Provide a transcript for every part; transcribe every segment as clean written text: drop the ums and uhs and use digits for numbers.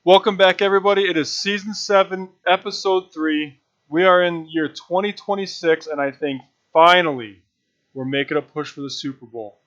Welcome back, everybody. It is Season 7, Episode 3. We are in year 2026, and I think finally we're making a push for the Super Bowl.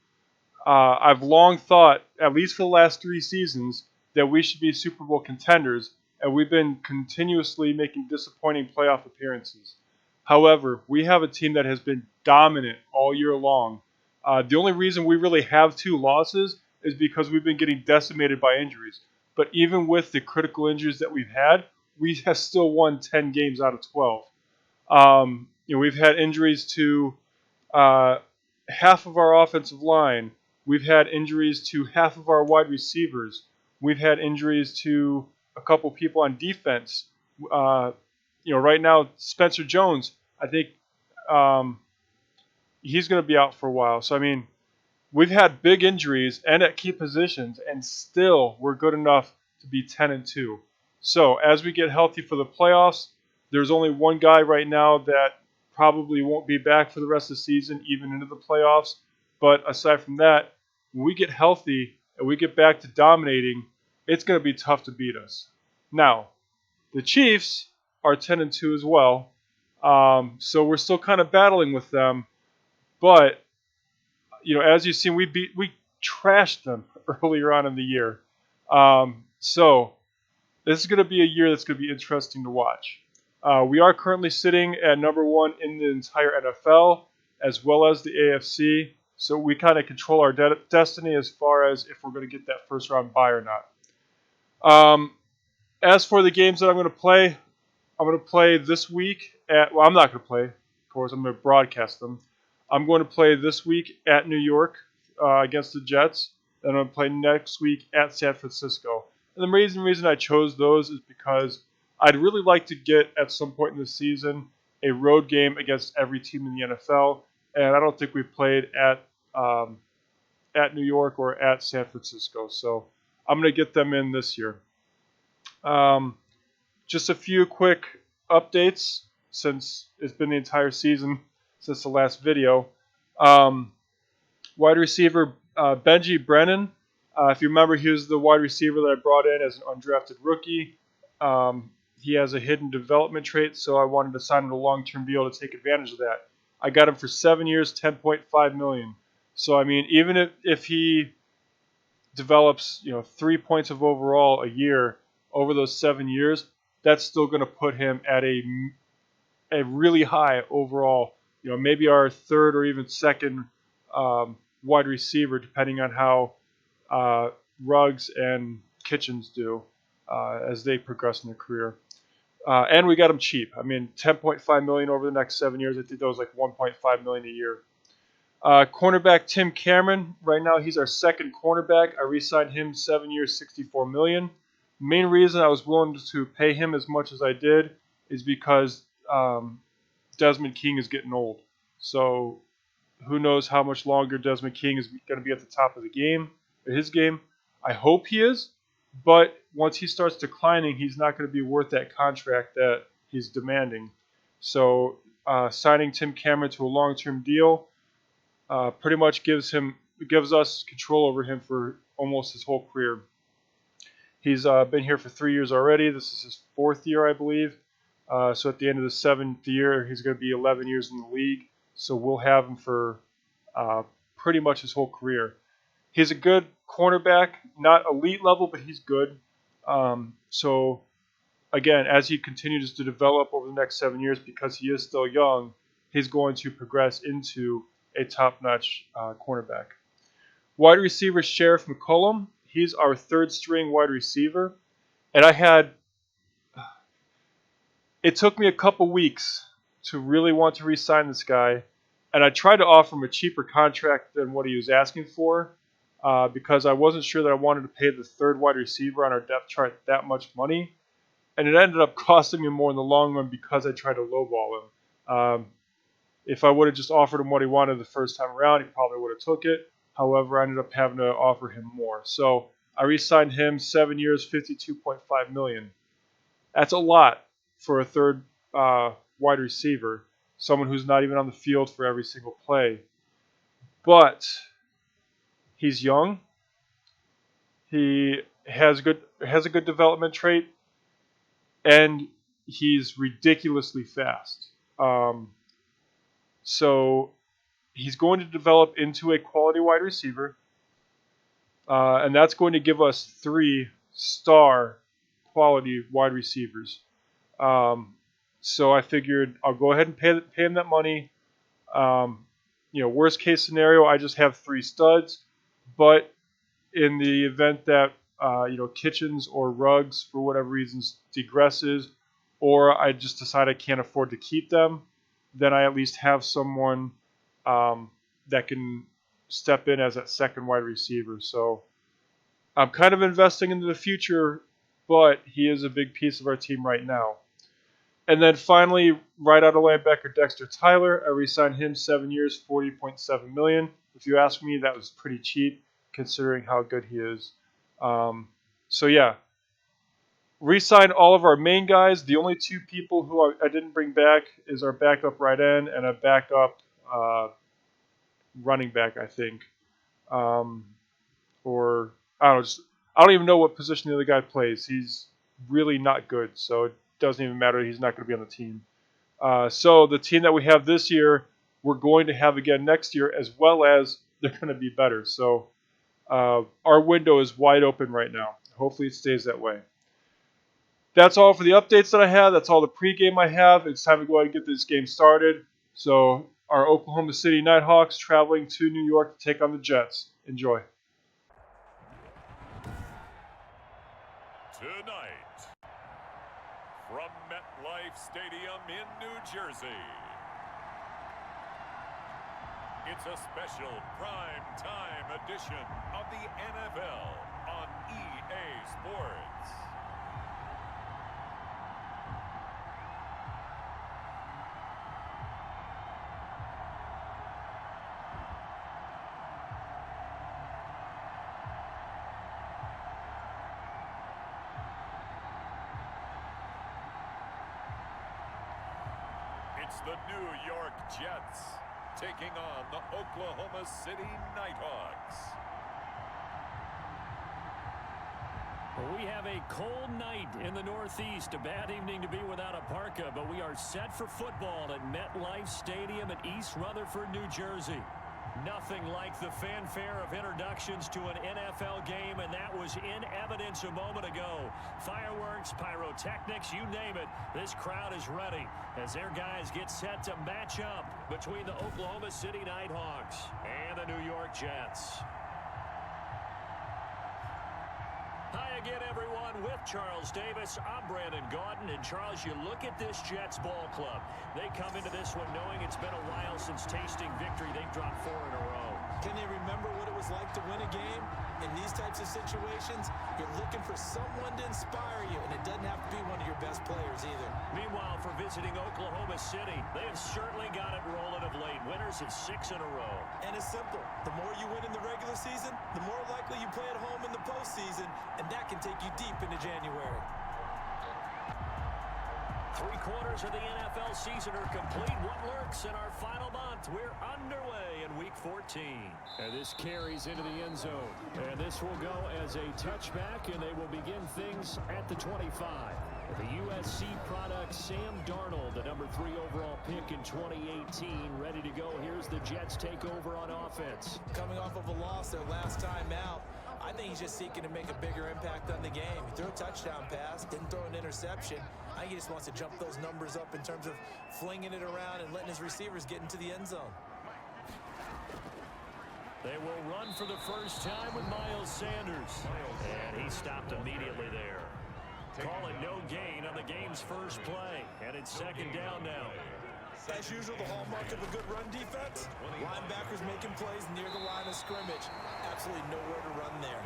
I've long thought, at least for the last 3 seasons, that we should be Super Bowl contenders, and we've been continuously making disappointing playoff appearances. However, we have a team that has been dominant all year long. The only reason we really have 2 losses is because we've been getting decimated by injuries. But even with the critical injuries that we've had, we have still won 10 games out of 12. We've had injuries to uh, half of our offensive line. We've had injuries to half of our wide receivers. We've had injuries to a couple people on defense. Right now, Spencer Jones, I think um, he's going to be out for a while. So, I mean, we've had big injuries and at key positions, and still we're good enough to be 10-2. So as we get healthy for the playoffs, there's only one guy right now that probably won't be back for the rest of the season, even into the playoffs. But aside from that, when we get healthy and we get back to dominating, it's going to be tough to beat us. Now, the Chiefs are 10-2 as well, so we're still kind of battling with them, but as you've seen, we trashed them earlier on in the year. So this is going to be a year that's going to be interesting to watch. We are currently sitting at number 1 in the entire NFL, as well as the AFC. So we kind of control our destiny as far as if we're going to get that first round bye or not. As for the games that I'm going to play, I'm going to play this week I'm not going to play, of course. I'm going to broadcast them. I'm going to play this week at New York against the Jets. Then I'm going to play next week at San Francisco. And the reason I chose those is because I'd really like to get, at some point in the season, a road game against every team in the NFL. And I don't think we've played at New York or at San Francisco. So I'm going to get them in this year. Just a few quick updates since it's been the entire season since the last video. Wide receiver Benji Brennan. If you remember, he was the wide receiver that I brought in as an undrafted rookie. He has a hidden development trait, so I wanted to sign him to a long-term deal to take advantage of that. I got him for 7 years, $10.5 million. So I mean, even if he develops 3 points of overall a year over those 7 years, that's still going to put him at a really high overall. Maybe our third or even second wide receiver, depending on how Ruggs and Kitchens do as they progress in their career. And we got him cheap. I mean, $10.5 million over the next 7 years. I think that was like $1.5 million a year. Cornerback Tim Cameron. Right now, he's our second cornerback. I re-signed him 7 years, $64 million. Main reason I was willing to pay him as much as I did is because Desmond King is getting old. So who knows how much longer Desmond King is going to be at the top of his game. I hope he is, but once he starts declining, he's not going to be worth that contract that he's demanding. So signing Tim Cameron to a long-term deal pretty much gives us control over him for almost his whole career. He's been here for 3 years already. This is his 4th year, I believe. So at the end of the 7th year, he's going to be 11 years in the league. So we'll have him for pretty much his whole career. He's a good cornerback, not elite level, but he's good. So again, as he continues to develop over the next 7 years, because he is still young, he's going to progress into a top-notch cornerback. Wide receiver Sheriff McCollum. He's our third-string wide receiver, and it took me a couple weeks to really want to re-sign this guy, and I tried to offer him a cheaper contract than what he was asking for because I wasn't sure that I wanted to pay the third wide receiver on our depth chart that much money, and it ended up costing me more in the long run because I tried to lowball him. If I would have just offered him what he wanted the first time around, he probably would have took it. However, I ended up having to offer him more. So I re-signed him 7 years, $52.5 million. That's a lot for a third wide receiver, someone who's not even on the field for every single play. But he's young. He has good has a good development trait, and he's ridiculously fast. So he's going to develop into a quality wide receiver, and that's going to give us 3-star quality wide receivers. So I figured I'll go ahead and pay him that money. Worst case scenario, I just have 3 studs. But in the event that Kitchens or Ruggs, for whatever reasons, degresses, or I just decide I can't afford to keep them, then I at least have someone that can step in as that second wide receiver. So I'm kind of investing into the future, but he is a big piece of our team right now. And then finally, right out of linebacker Dexter Tyler, I re-signed him 7 years, $40.7 million. If you ask me, that was pretty cheap considering how good he is. So yeah, re-signed all of our main guys. The only 2 people who I didn't bring back is our backup right end and a backup running back, I think. Or I don't know, I don't even know what position the other guy plays. He's really not good, so it doesn't even matter. He's not going to be on the team. So the team that we have this year, we're going to have again next year, as well as they're going to be better. So our window is wide open right now. Hopefully it stays that way. That's all for the updates that I have. That's all the pregame I have. It's time to go ahead and get this game started. So our Oklahoma City Nighthawks traveling to New York to take on the Jets. Enjoy. Tonight, from MetLife Stadium in New Jersey, it's a special prime time edition of the NFL on EA Sports. It's the New York Jets taking on the Oklahoma City Nighthawks. We have a cold night in the Northeast, a bad evening to be without a parka, but we are set for football at MetLife Stadium at East Rutherford, New Jersey. Nothing like the fanfare of introductions to an NFL game, and that was in evidence a moment ago. Fireworks, pyrotechnics, you name it. This crowd is ready as their guys get set to match up between the Oklahoma City Nighthawks and the New York Jets. Hi again, everyone. With Charles Davis, I'm Brandon Gaudin. And Charles, you look at this Jets ball club. They come into this one knowing it's been a while since tasting victory. They've dropped 4 in a row. Can they remember what it was like to win a game? In these types of situations, you're looking for someone to inspire you, and it doesn't have to be one of your best players either. Meanwhile, for visiting Oklahoma City, they have certainly got it rolling of late. Winners of 6 in a row. And it's simple. The more you win in the regular season, the more likely you play at home in the postseason, and that can take you deep into January. 3 quarters of the NFL season are complete. What lurks in our final month? We're underway in Week 14. And this carries into the end zone. And this will go as a touchback, and they will begin things at the 25. The USC product, Sam Darnold, the number 3 overall pick in 2018, ready to go. Here's the Jets take over on offense. Coming off of a loss their last time out, I think he's just seeking to make a bigger impact on the game. He threw a touchdown pass, didn't throw an interception. I think he just wants to jump those numbers up in terms of flinging it around and letting his receivers get into the end zone. They will run for the first time with Miles Sanders. And he stopped immediately there. Call it no gain on the game's first play. And it's 2nd down now. As usual, the hallmark of a good run defense, linebackers making plays near the line of scrimmage. Absolutely nowhere to run there.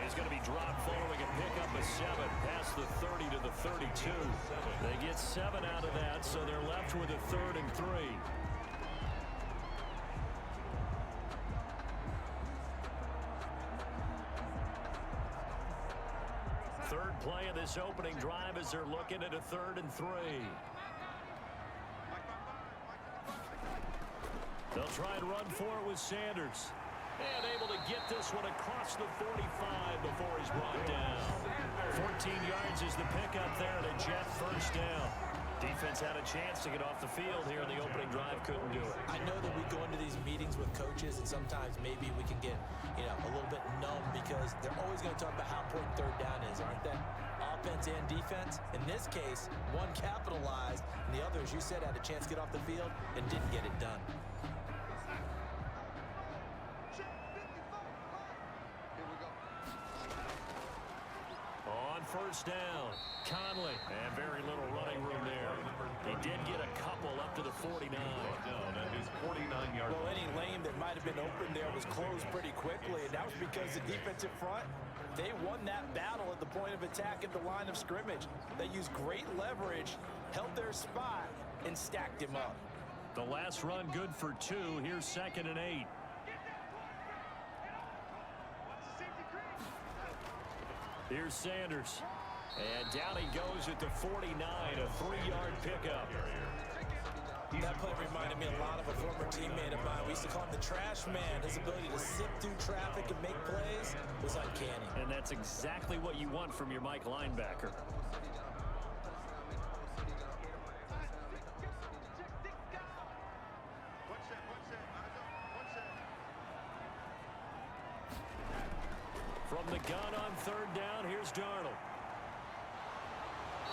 He's going to be dropped following a pickup of 7 past the 30 to the 32. They get 7 out of that, so they're left with a 3rd and 3. Third play of this opening drive as they're looking at a 3rd and 3. They'll try and run for it with Sanders. And able to get this one across the 45 before he's brought down. 14 yards is the pickup there, and a Jet first down. Defense had a chance to get off the field here in the opening drive, couldn't do it. I know that we go into these meetings with coaches, and sometimes maybe we can get, a little bit numb because they're always going to talk about how important third down is, aren't they? Offense and defense. In this case, one capitalized, and the other, as you said, had a chance to get off the field and didn't get it done. On first down, Conley, and very little running room there. He did get a couple up to the 49. Down at his 49-yard Well, any lane that might have been open there was closed pretty quickly, and that was because the defensive front, they won that battle at the point of attack at the line of scrimmage. They used great leverage, held their spot, and stacked him up. The last run good for 2. Here's 2nd and 8. Here's Sanders. And down he goes at the 49, a 3-yard pickup. That play reminded me a lot of a former teammate of mine. We used to call him the trash man. His ability to zip through traffic and make plays was uncanny. And that's exactly what you want from your Mike linebacker. From the gun on 3rd down, here's Darnold.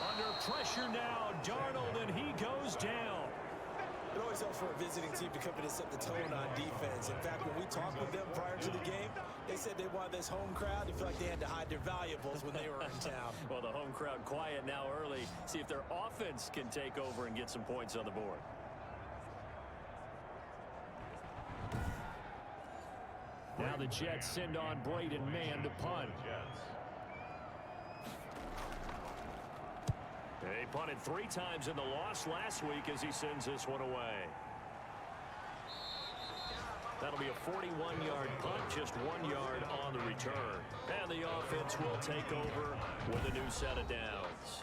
Under pressure now, Darnold, and he goes down. It always helps for a visiting team to come in and set the tone on defense. In fact, when we talked with them prior to the game, they said they wanted this home crowd to feel like they had to hide their valuables when they were in town. Well, the home crowd quiet now early. See if their offense can take over and get some points on the board. Now the Jets send on Braden Mann to punt. They punted 3 times in the loss last week as he sends this one away. That'll be a 41-yard punt, just 1 yard on the return. And the offense will take over with a new set of downs.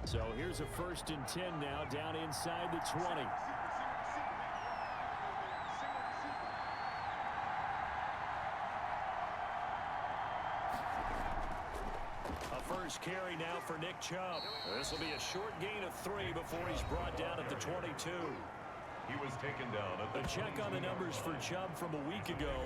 So here's a 1st and 10 now, down inside the 20. A first carry now for Nick Chubb. This will be a short gain of 3 before he's brought down at the 22. He was taken down at the A check on the numbers for Chubb from a week ago.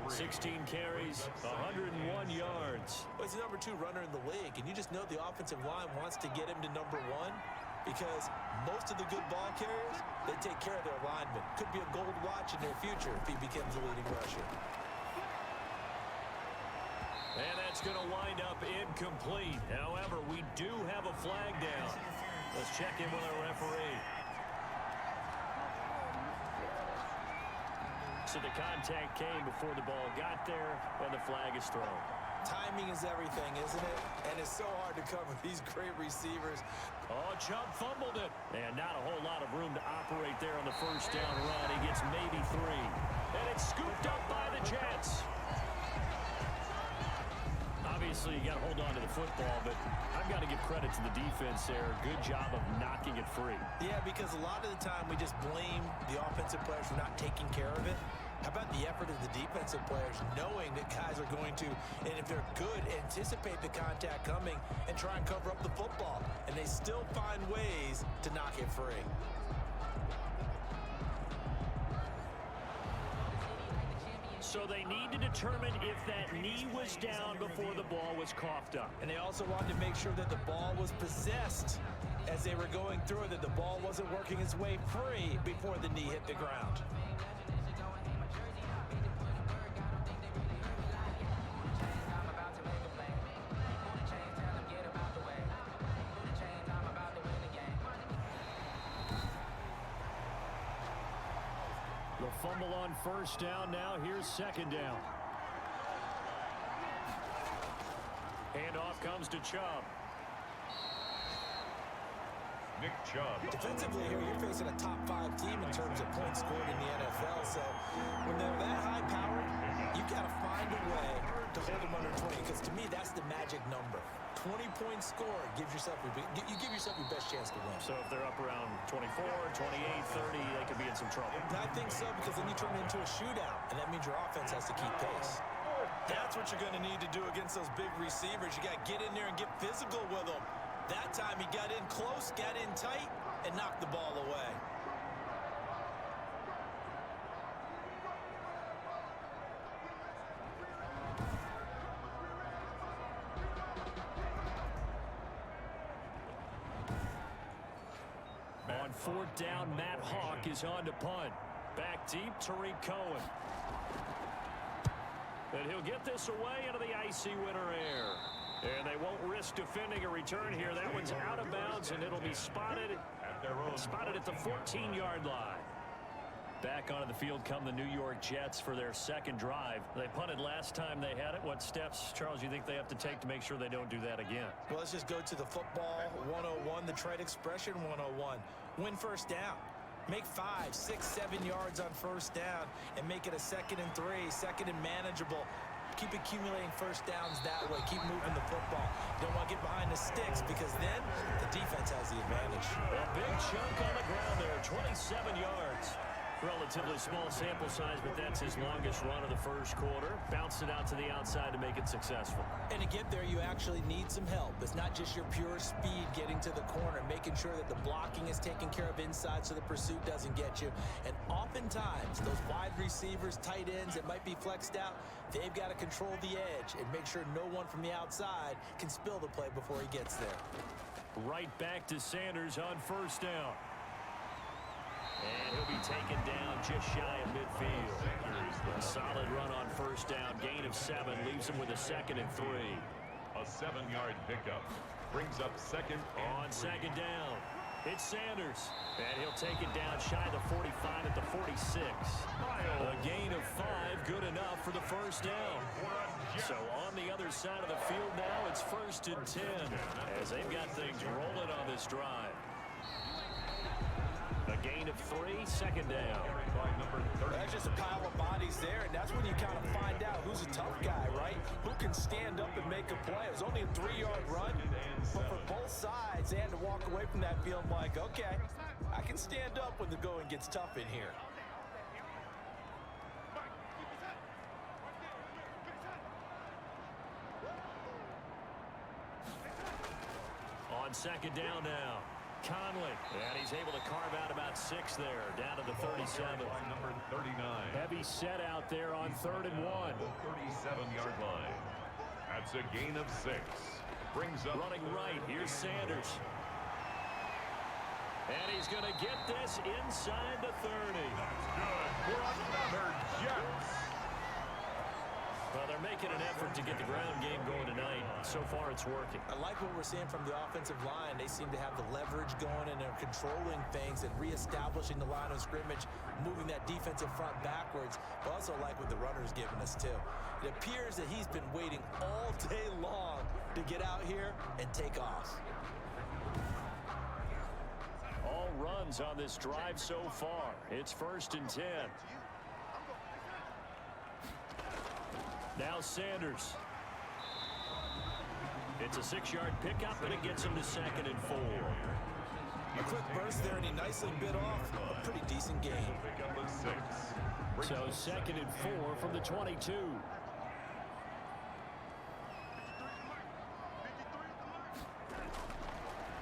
16 carries, 101 yards. Well, he's the number 2 runner in the league, and you just know the offensive line wants to get him to number 1 because most of the good ball carriers, they take care of their linemen. Could be a gold watch in their future if he becomes the leading rusher. And that's going to wind up incomplete. However, we do have a flag down. Let's check in with our referee. So the contact came before the ball got there, and the flag is thrown. Timing is everything, isn't it? And it's so hard to cover these great receivers. Oh, Chubb fumbled it. And not a whole lot of room to operate there on the first down run. He gets maybe 3. And it's scooped up by the Jets. Obviously, you got to hold on to the football, but I've got to give credit to the defense there. Good job of knocking it free. Yeah, because a lot of the time we just blame the offensive players for not taking care of it. How about the effort of the defensive players knowing that guys are going to, and if they're good, anticipate the contact coming and try and cover up the football, and they still find ways to knock it free. So they need to determine if that knee was down before the ball was coughed up. And they also wanted to make sure that the ball was possessed as they were going through it, that the ball wasn't working its way free before the knee hit the ground. The fumble on first down now. Here's 2nd down. Handoff comes to Chubb. Nick Chubb. Defensively here, you're facing a top 5 team in terms of points scored in the NFL. So when they're that high powered, you got to find a way to hold them under 20. Because to me, that's the magic number. 20 points scored gives yourself you give yourself your best chance to win. So if they're up around 24, 28, 30, they could be in some trouble. And I think so, because then you turn it into a shootout, and that means your offense has to keep pace. That's what you're going to need to do against those big receivers. You got to get in there and get physical with them. That time he got in close, got in tight, and knocked the ball away. On 4th down, Matt Hawk is on to punt. Back deep, Tariq Cohen. And he'll get this away into the icy winter air. And they won't risk defending a return here. That one's out of bounds, and it'll be spotted at the 14-yard line. Back onto the field come the New York Jets for their second drive. They punted last time they had it. What steps, Charles, you think they have to take to make sure they don't do that again? Well, let's just go to the football 101, the trade expression 101. Win first down. Make 5, 6, 7 yards on first down and make it a 2nd and 3, 2nd and manageable. Keep accumulating first downs that way. Keep moving the football. You don't want to get behind the sticks, because then the defense has the advantage. A big chunk on the ground there, 27 yards. Relatively small sample size, but that's his longest run of the first quarter. Bounced it out to the outside to make it successful. And to get there, you actually need some help. It's not just your pure speed getting to the corner, making sure that the blocking is taken care of inside so the pursuit doesn't get you. And oftentimes, those wide receivers, tight ends that might be flexed out, they've got to control the edge and make sure no one from the outside can spill the play before he gets there. Right back to Sanders on first down. And he'll be taken down just shy of midfield. A solid run on first down. Gain of 7 leaves him with a 2nd and 3. A 7-yard pickup brings up second. On second down, it's Sanders. And he'll take it down shy of the 45 at the 46. A gain of 5, good enough for the first down. So on the other side of the field now, it's 1st and 10 as they've got things rolling on this drive. A gain of 3, 2nd down. That's just a pile of bodies there, and that's when you kind of find out who's a tough guy, right? Who can stand up and make a play. It was only a 3-yard run, but for both sides, they had to walk away from that feeling like, okay, I can stand up when the going gets tough in here. On second down now, Conley, and he's able to carve out about 6 there, down to the 37. Number 39. Heavy set out there on 3rd and 1. 37-yard line. That's a gain of 6. Brings up running right. Here's Sanders. And he's going to get this inside the 30. That's good for another Jets. Well, they're making an effort to get the ground game going tonight. So far, it's working. I like what we're seeing from the offensive line. They seem to have the leverage going, and they're controlling things and reestablishing the line of scrimmage, moving that defensive front backwards. But also like what the runner's giving us, too. It appears that he's been waiting all day long to get out here and take off. All runs on this drive so far. It's 1st and 10. Now Sanders. It's a 6-yard pickup, and it gets him to 2nd and 4. A quick burst there, and he nicely bit off a pretty decent gain. Pickup of 6. So 2nd and 4 from the 22.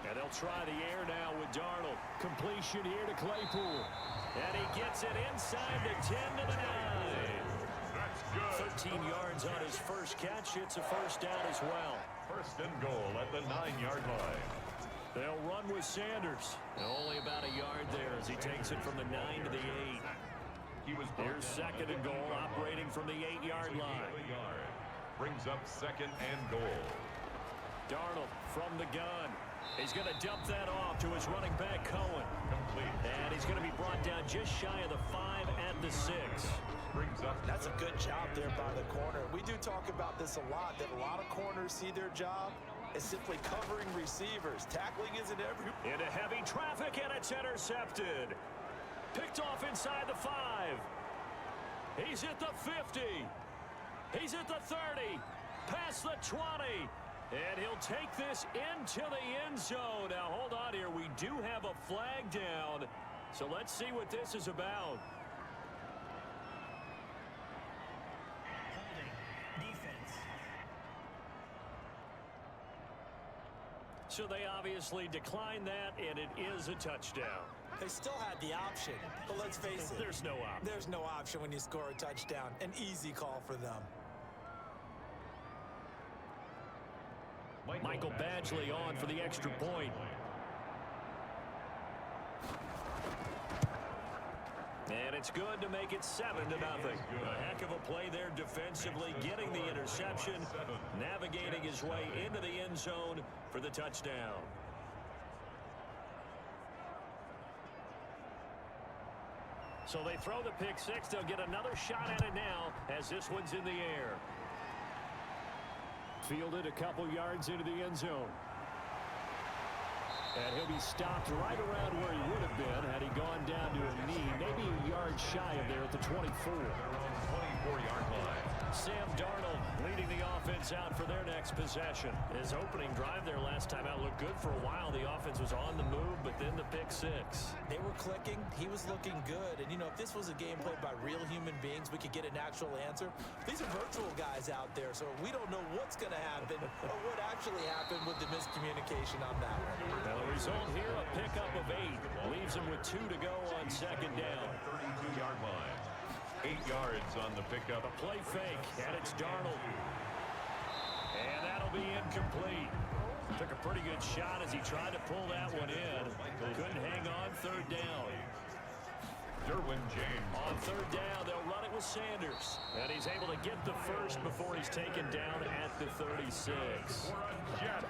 And they'll try the air now with Darnold. Completion here to Claypool. And he gets it inside the 10 to the 9. That's good. 13 yards on his first catch. It's a first down as well. 1st and goal at the 9-yard line. They'll run with Sanders. Only about a yard there as he takes it from the 9 to the 8. Here's 2nd and goal, operating from the 8-yard line. Brings up 2nd and goal. Darnold from the gun. He's going to dump that off to his running back, Cohen. Complete. And he's going to be brought down just shy of the 5 at the 6. Brings up. That's a good job there by the corner. We do talk about this a lot, that a lot of corners see their job is simply covering receivers. Tackling isn't every... Into heavy traffic, and it's intercepted. Picked off inside the 5. He's at the 50. He's at the 30. Past the 20. And he'll take this into the end zone. Now, hold on here. We do have a flag down. So let's see what this is about. So they obviously declined that, and it is a touchdown. They still had the option, but let's face it. There's no option. There's no option when you score a touchdown. An easy call for them. Michael Badgley on for the extra point. And it's good to make it 7-0. A heck of a play there defensively, getting the interception, navigating his way into the end zone for the touchdown. So they throw the pick six. They'll get another shot at it now as this one's in the air. Fielded a couple yards into the end zone. And he'll be stopped right around where he would have been had he gone down to a knee, maybe a yard shy of there at the 24. 24-yard line. Sam Darnold leading the offense out for their next possession. His opening drive there last time out looked good for a while. The offense was on the move, but then the pick six. They were clicking. He was looking good. And, you know, if this was a game played by real human beings, we could get an actual answer. These are virtual guys out there, so we don't know what's going to happen or what actually happened with the miscommunication on that one. Now the result here, a pickup of 8. Leaves him with 2 to go on second down. 32-yard line. 8 yards on the pickup. A play fake, and it's Darnold. And that'll be incomplete. Took a pretty good shot as he tried to pull that one in. Couldn't hang on third down. Derwin James. On third down, they'll run it with Sanders. And he's able to get the first before he's taken down at the 36.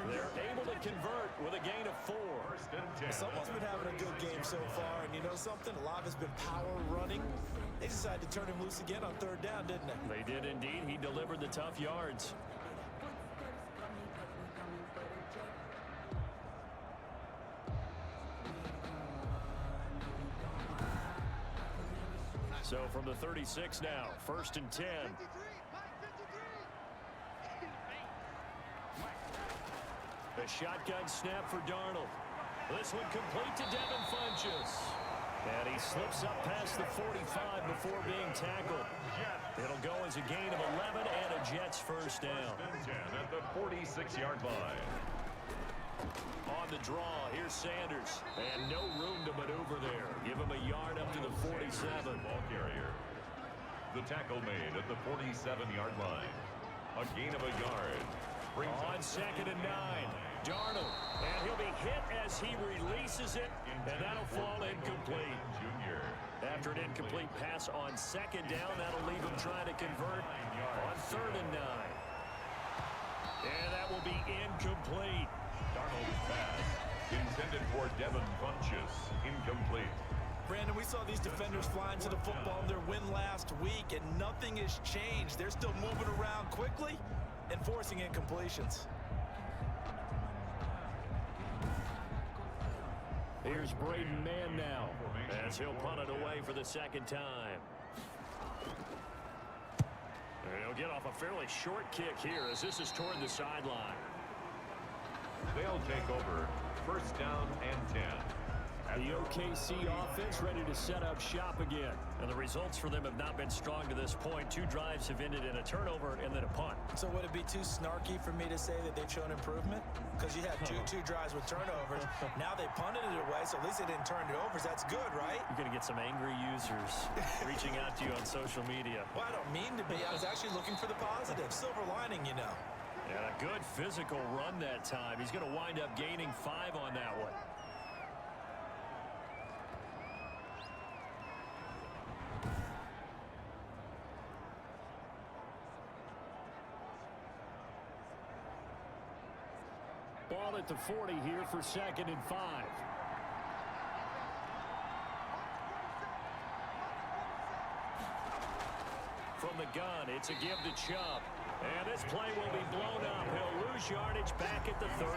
They're able to convert with a gain of 4. Someone's been having a good game so far, and you know something? A lot has been power running. They decided to turn him loose again on third down, didn't they? They did indeed. He delivered the tough yards. So from the 36 now, 1st and 10. A shotgun snap for Darnold. This one complete to Devin Funchess. And he slips up past the 45 before being tackled. It'll go as a gain of 11 and a Jets first down. 10 at the 46-yard line. On the draw, here's Sanders. And no room to maneuver there. Give him a yard up to the 47. Ball carrier. The tackle made at the 47-yard line. A gain of a yard. On 2nd and 9. Darnold. And he'll be hit as he releases it. And that'll fall incomplete. Junior. After an incomplete pass on 2nd down, that'll leave him trying to convert on 3rd and 9. And that will be incomplete. Darnold's pass intended for Devin Funchess. Incomplete. Brandon, we saw these defenders flying to the football in their win last week, and nothing has changed. They're still moving around quickly and forcing incompletions. Here's Braden Mann now as he'll punt it away for the 2nd time. And he'll get off a fairly short kick here as this is toward the sideline. They'll take over 1st down and 10. The OKC offense ready to set up shop again. And the results for them have not been strong to this point. 2 drives have ended in a turnover and then a punt. So would it be too snarky for me to say that they've shown improvement? Because you had two drives with turnovers. Now they punted it away, so at least they didn't turn it over. That's good, right? You're going to get some angry users reaching out to you on social media. Well, I don't mean to be. I was actually looking for the positive. Silver lining, you know. And a good physical run that time. He's going to wind up gaining 5 on that one. Ball at the 40 here for 2nd and 5. From the gun, it's a give to Chubb. And this play will be blown up. He'll lose yardage back at the 38.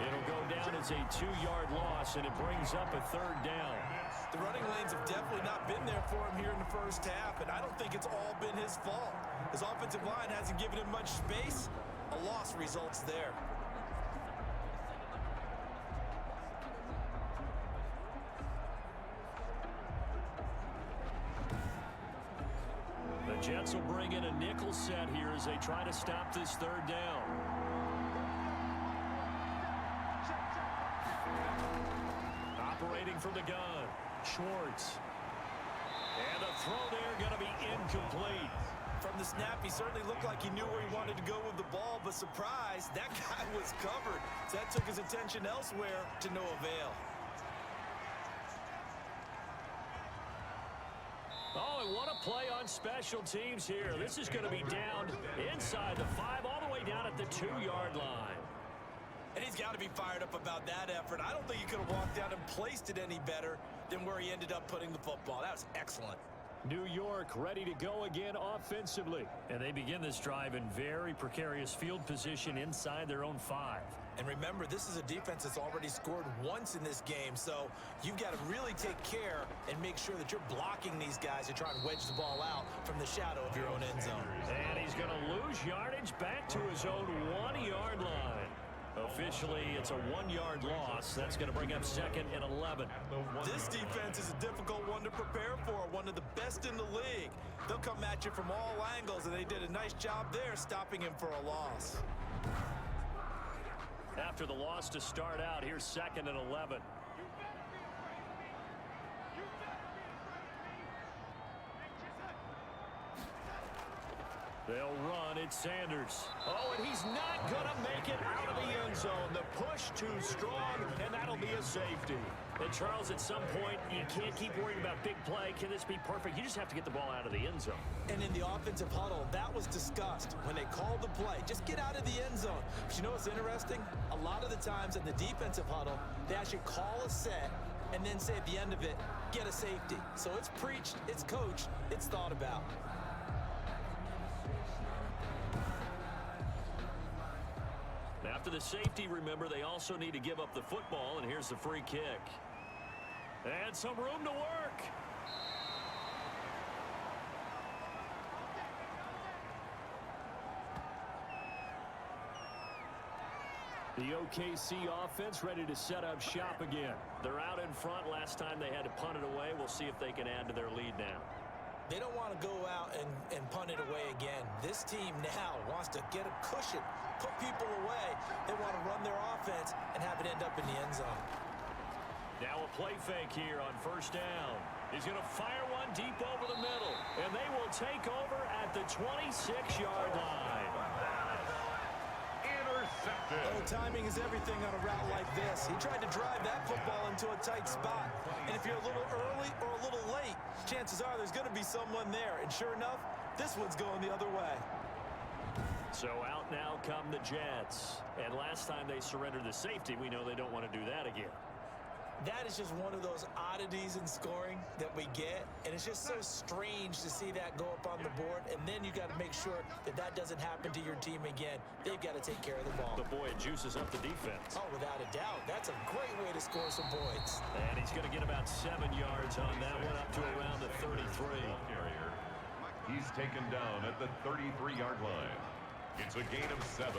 It'll go down as a 2-yard loss, and it brings up a 3rd down. The running lanes have definitely not been there for him here in the first half, and I don't think it's all been his fault. His offensive line hasn't given him much space. A loss results there. The Jets will bring in a nickel set here as they try to stop this 3rd down. Operating from the gun, Schwartz. And the throw there going to be incomplete. From the snap, he certainly looked like he knew where he wanted to go with the ball, but surprise, that guy was covered. So that took his attention elsewhere to no avail. Oh, and what a play on special teams here. This is going to be down inside the 5, all the way down at the 2-yard line. And he's got to be fired up about that effort. I don't think he could have walked down and placed it any better than where he ended up putting the football. That was excellent. New York ready to go again offensively. And they begin this drive in very precarious field position inside their own 5. And remember, this is a defense that's already scored once in this game, so you've got to really take care and make sure that you're blocking these guys to try and wedge the ball out from the shadow of your own end zone. And he's going to lose yardage back to his own 1-yard line. Officially, it's a 1-yard loss. That's going to bring up 2nd and 11. This defense is a difficult one to prepare for, one of the best in the league. They'll come at you from all angles, and they did a nice job there stopping him for a loss. After the loss to start out, here's 2nd and 11. They'll run. It's Sanders. Oh, and he's not going to make it out of the end zone. The push too strong, and that'll be a safety. And, Charles, at some point, you can't keep worrying about big play. Can this be perfect? You just have to get the ball out of the end zone. And in the offensive huddle, that was discussed when they called the play. Just get out of the end zone. But you know what's interesting? A lot of the times in the defensive huddle, they actually call a set and then say at the end of it, get a safety. So it's preached, it's coached, it's thought about. After the safety, remember, they also need to give up the football, and here's the free kick. And some room to work. The OKC offense ready to set up shop again. They're out in front. Last time they had to punt it away. We'll see if they can add to their lead now. They don't want to go out and punt it away again. This team now wants to get a cushion, put people away. They want to run their offense and have it end up in the end zone. Now a play fake here on 1st down. He's going to fire one deep over the middle, and they will take over at the 26-yard line. Intercepted. Oh, timing is everything on a route like this. He tried to drive that football into a tight spot. And if you're a little early or a little late, chances are there's going to be someone there. And sure enough, this one's going the other way. So out now come the Jets. And last time they surrendered the safety, we know they don't want to do that again. That is just one of those oddities in scoring that we get, and it's just so strange to see that go up on the board, and then you got to make sure that that doesn't happen to your team again. They've got to take care of the ball. But boy, it juices up the defense. Oh, without a doubt. That's a great way to score some points. And he's going to get about 7 yards on that one, up to around the 33. He's taken down at the 33-yard line. It's a gain of 7.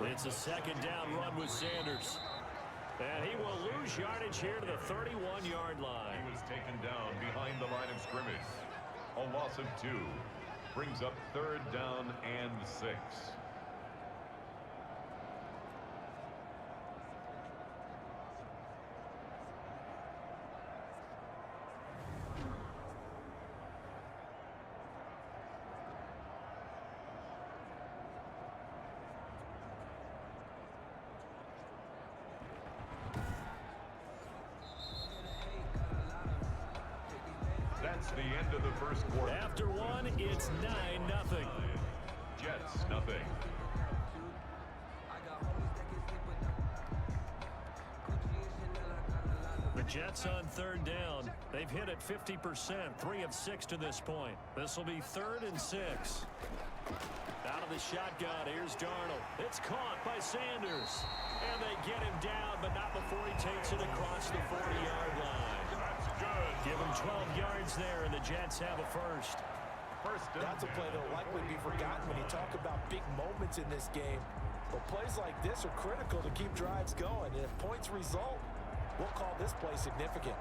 It's a 2nd down run with Sanders. And he will lose yardage here to the 31-yard line. He was taken down behind the line of scrimmage. A loss of 2 brings up 3rd down and 6. That's the end of the first quarter. After one, it's 9-0. Jets, nothing. The Jets on third down. They've hit it 50%, 3 of 6 to this point. This will be 3rd and 6. Out of the shotgun, here's Darnold. It's caught by Sanders. And they get him down, but not before he takes it across the 40-yard line. That's good. Give him 12 yards there, and the Jets have a first. That's a play that will likely be forgotten when you talk about big moments in this game. But plays like this are critical to keep drives going. And if points result, we'll call this play significant.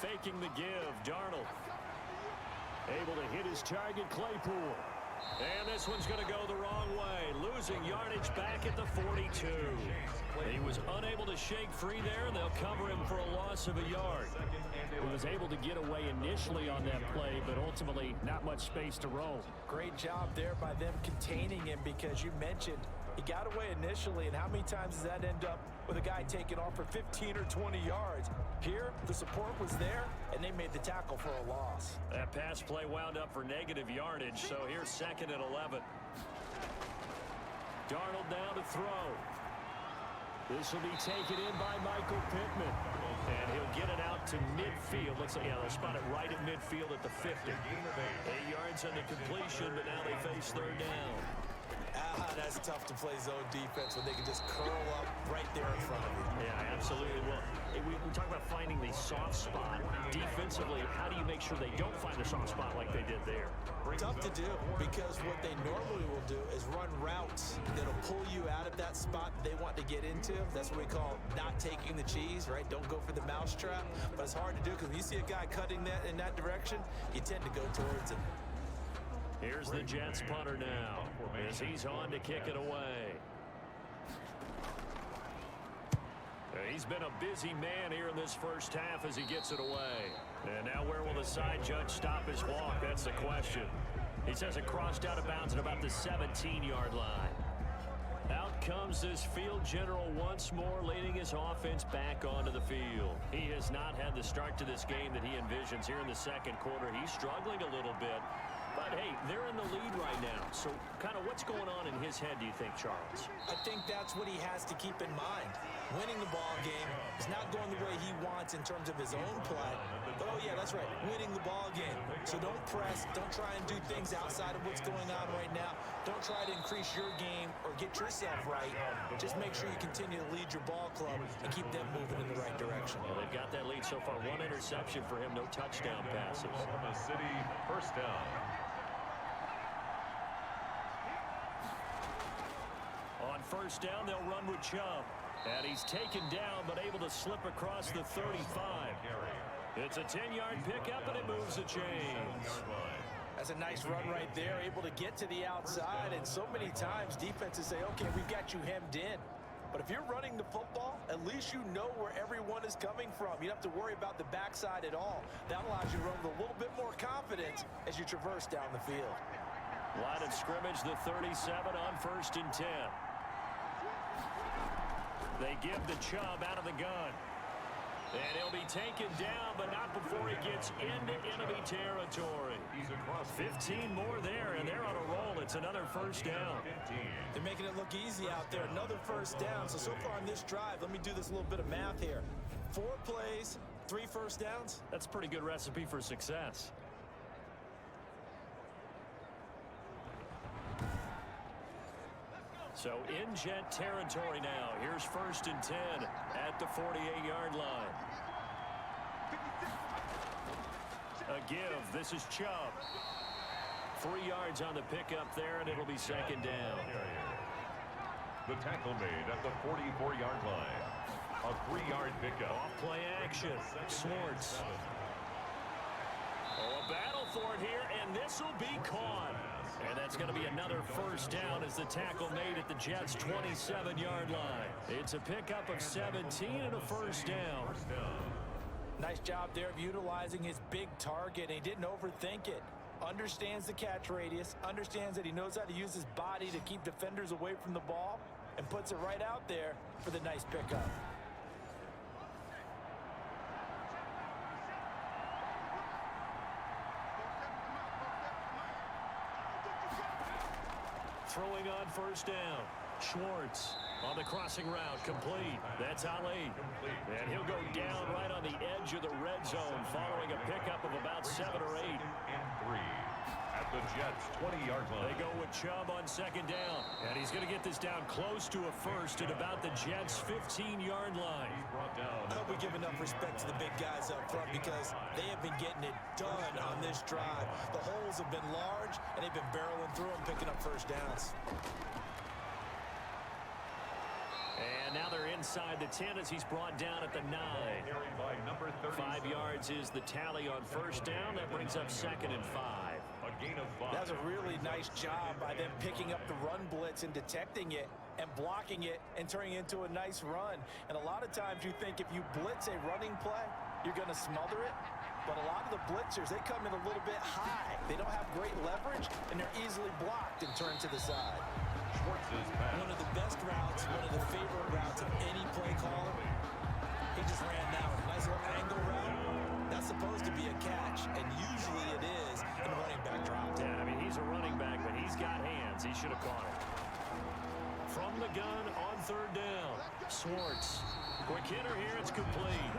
Faking the give, Darnold. Able to hit his target, Claypool. And this one's going to go the wrong way. Losing yardage back at the 42. He was unable to shake free there, and they'll cover him for a loss of a yard. He was able to get away initially on that play, but ultimately not much space to roll. Great job there by them containing him, because you mentioned he got away initially, and how many times does that end up with a guy taking off for 15 or 20 yards? Here, the support was there, and they made the tackle for a loss. That pass play wound up for negative yardage, so here's 2nd and 11. Darnold down to throw. This will be taken in by Michael Pittman. And he'll get it out to midfield. Looks like, yeah, they'll spot it right at midfield at the 50. 8 yards on the completion, but now they face 3rd down. That's tough to play zone defense when they can just curl up right there in front of you. Yeah, absolutely. Well, we talk about finding the soft spot. Defensively, how do you make sure they don't find the soft spot like they did there? Tough to do, because what they normally will do is run routes that'll pull you out of that spot they want to get into. That's what we call not taking the cheese, right? Don't go for the mousetrap. But it's hard to do, because when you see a guy cutting that in that direction, you tend to go towards him. Here's the Jets punter now, as he's on to kick it away. He's been a busy man here in this first half as he gets it away. And now where will the side judge stop his walk? That's the question. He says it crossed out of bounds at about the 17-yard line. Out comes this field general once more, leading his offense back onto the field. He has not had the start to this game that he envisions here in the second quarter. He's struggling a little bit. But, hey, they're in the lead right now. So, kind of what's going on in his head, do you think, Charles? I think that's what he has to keep in mind. Winning the ball game is not going the way he wants in terms of his own play. But, oh, yeah, that's right, winning the ball game. So don't press. Don't try and do things outside of what's going on right now. Don't try to increase your game or get yourself right. Just make sure you continue to lead your ball club and keep them moving in the right direction. Well, they've got that lead so far. 1 interception for him, no touchdown passes. Oklahoma City, first down. On first down, they'll run with Chubb. And he's taken down, but able to slip across the 35. It's a 10-yard pickup, and it moves the chains. That's a nice run right there, able to get to the outside. And so many times defenses say, okay, we've got you hemmed in. But if you're running the football, at least you know where everyone is coming from. You don't have to worry about the backside at all. That allows you to run with a little bit more confidence as you traverse down the field. Line of scrimmage, the 37 on 1st and 10. They give the Chubb out of the gun. And he'll be taken down, but not before he gets into enemy territory. 15 more there, and they're on a roll. It's another first down. They're making it look easy out there. Another first down. So far on this drive, let me do this little bit of math here. 4 plays, 3 first downs. That's a pretty good recipe for success. So in Jet territory now. Here's 1st and 10 at the 48-yard line. A give. This is Chubb. 3 yards on the pickup there, and it'll be 2nd down. The tackle made at the 44-yard line. A 3-yard pickup. Off play action. Swartz. Oh, a battle for it here, and this will be caught. And that's going to be another first down as the tackle made at the Jets' 27-yard line. It's a pickup of 17 and a first down. Nice job there of utilizing his big target. He didn't overthink it. Understands the catch radius. Understands that he knows how to use his body to keep defenders away from the ball. and puts it right out there for the nice pickup. Throwing on first down. Schwartz on the crossing route, complete. That's Ali. And he'll go down right on the edge of the red zone following a pickup of about 7 or 8. And 3 at the Jets' 20-yard line. They go with Chubb on second down. And he's going to get this down close to a first at about the Jets' 15-yard line. I hope we give enough respect to the big guys up front because they have been getting it done on this drive. The holes have been large, and they've been barreling through them, picking up first downs. And now they're inside the 10 as he's brought down at the 9. 5 yards is the tally on first down. That brings up 2nd and 5. A gain of 5. That's a really nice job by them picking up the run blitz and detecting it and blocking it and turning it into a nice run. And a lot of times you think if you blitz a running play, you're going to smother it. But a lot of the blitzers, they come in a little bit high. They don't have great leverage, and they're easily blocked and turned to the side. One of the best routes, one of the favorite routes of any play caller. He just ran that one. Nice little angle route. That's supposed to be a catch, and usually it is in a running back drop. Yeah, I mean, he's a running back, but he's got hands. He should have caught it. From the gun on third down, Schwartz. Quick hitter here, it's complete.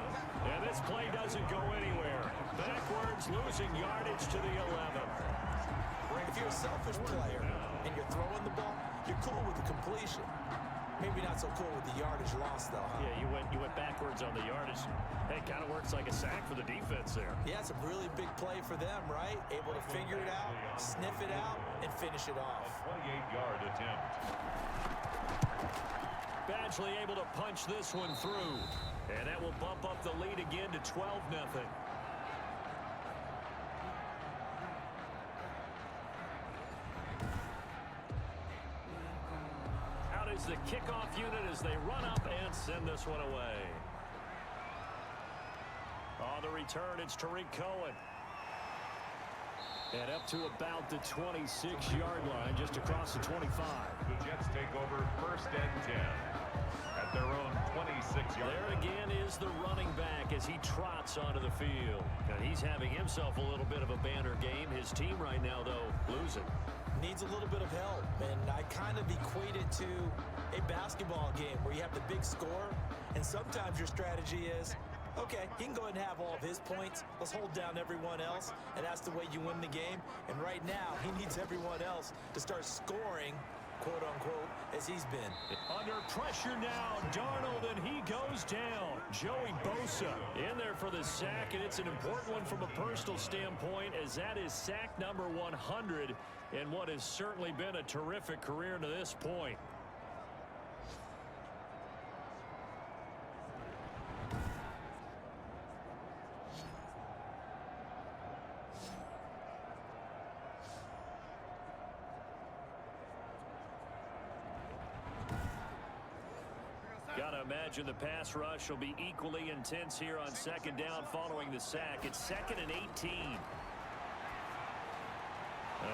And this play doesn't go anywhere. Backwards, losing yardage to the 11. If you're a selfish player and you're throwing the ball, you're cool with the completion. Maybe not so cool with the yardage loss, though, huh? Yeah, you went backwards on the yardage. Hey, it kind of works like a sack for the defense there. Yeah, it's a really big play for them, right? Able to figure it out, sniff it out, and finish it off. 28-yard attempt. Badgley able to punch this one through. And that will bump up the lead again to 12-0. Out is the kickoff unit as they run up and send this one away. On the return, it's Tariq Cohen. And up to about the 26-yard line, just across the 25. The Jets take over 1st and 10 at their own 26-yard line. There again is the running back as he trots onto the field. And he's having himself a little bit of a banner game. His team right now, though, losing. Needs a little bit of help, and I kind of equate it to a basketball game where you have the big score, and sometimes your strategy is, okay, he can go ahead and have all of his points. Let's hold down everyone else, and that's the way you win the game. And right now, he needs everyone else to start scoring, quote-unquote, as he's been. Under pressure now, Darnold, and he goes down. Joey Bosa in there for the sack, and it's an important one from a personal standpoint, as that is sack number 100 in what has certainly been a terrific career to this point. Gotta imagine the pass rush will be equally intense here on second down following the sack. It's 2nd and 18.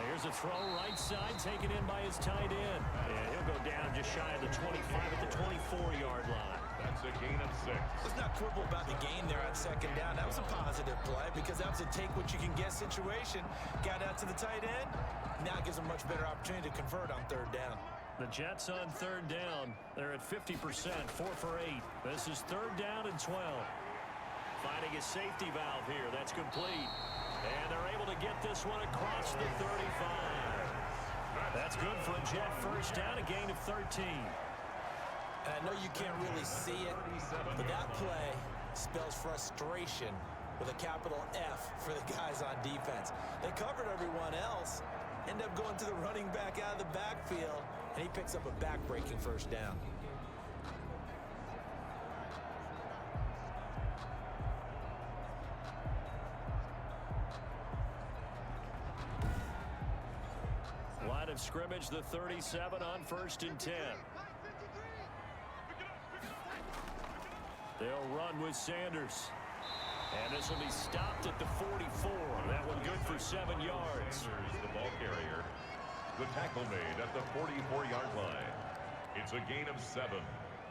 Here's a throw right side taken in by his tight end. And he'll go down just shy of the 25 at the 24-yard line. That's a gain of 6. Let's not quibble about the gain there on second down. That was a positive play because that was a take-what-you-can-get situation. Got out to the tight end. Now it gives a much better opportunity to convert on third down. The Jets on third down. They're at 50%, 4 for 8. This is 3rd down and 12. Finding a safety valve here. That's complete. And they're able to get this one across the 35. That's good for a Jet first down, a gain of 13. And I know you can't really see it, but that play spells frustration with a capital F for the guys on defense. They covered everyone else, end up going to the running back out of the backfield, and he picks up a back-breaking first down. Line of scrimmage, the 37 on 1st and 10. They'll run with Sanders. And this will be stopped at the 44. That one good for 7 yards. Sanders, the ball carrier. The tackle made at the 44-yard line. It's a gain of 7.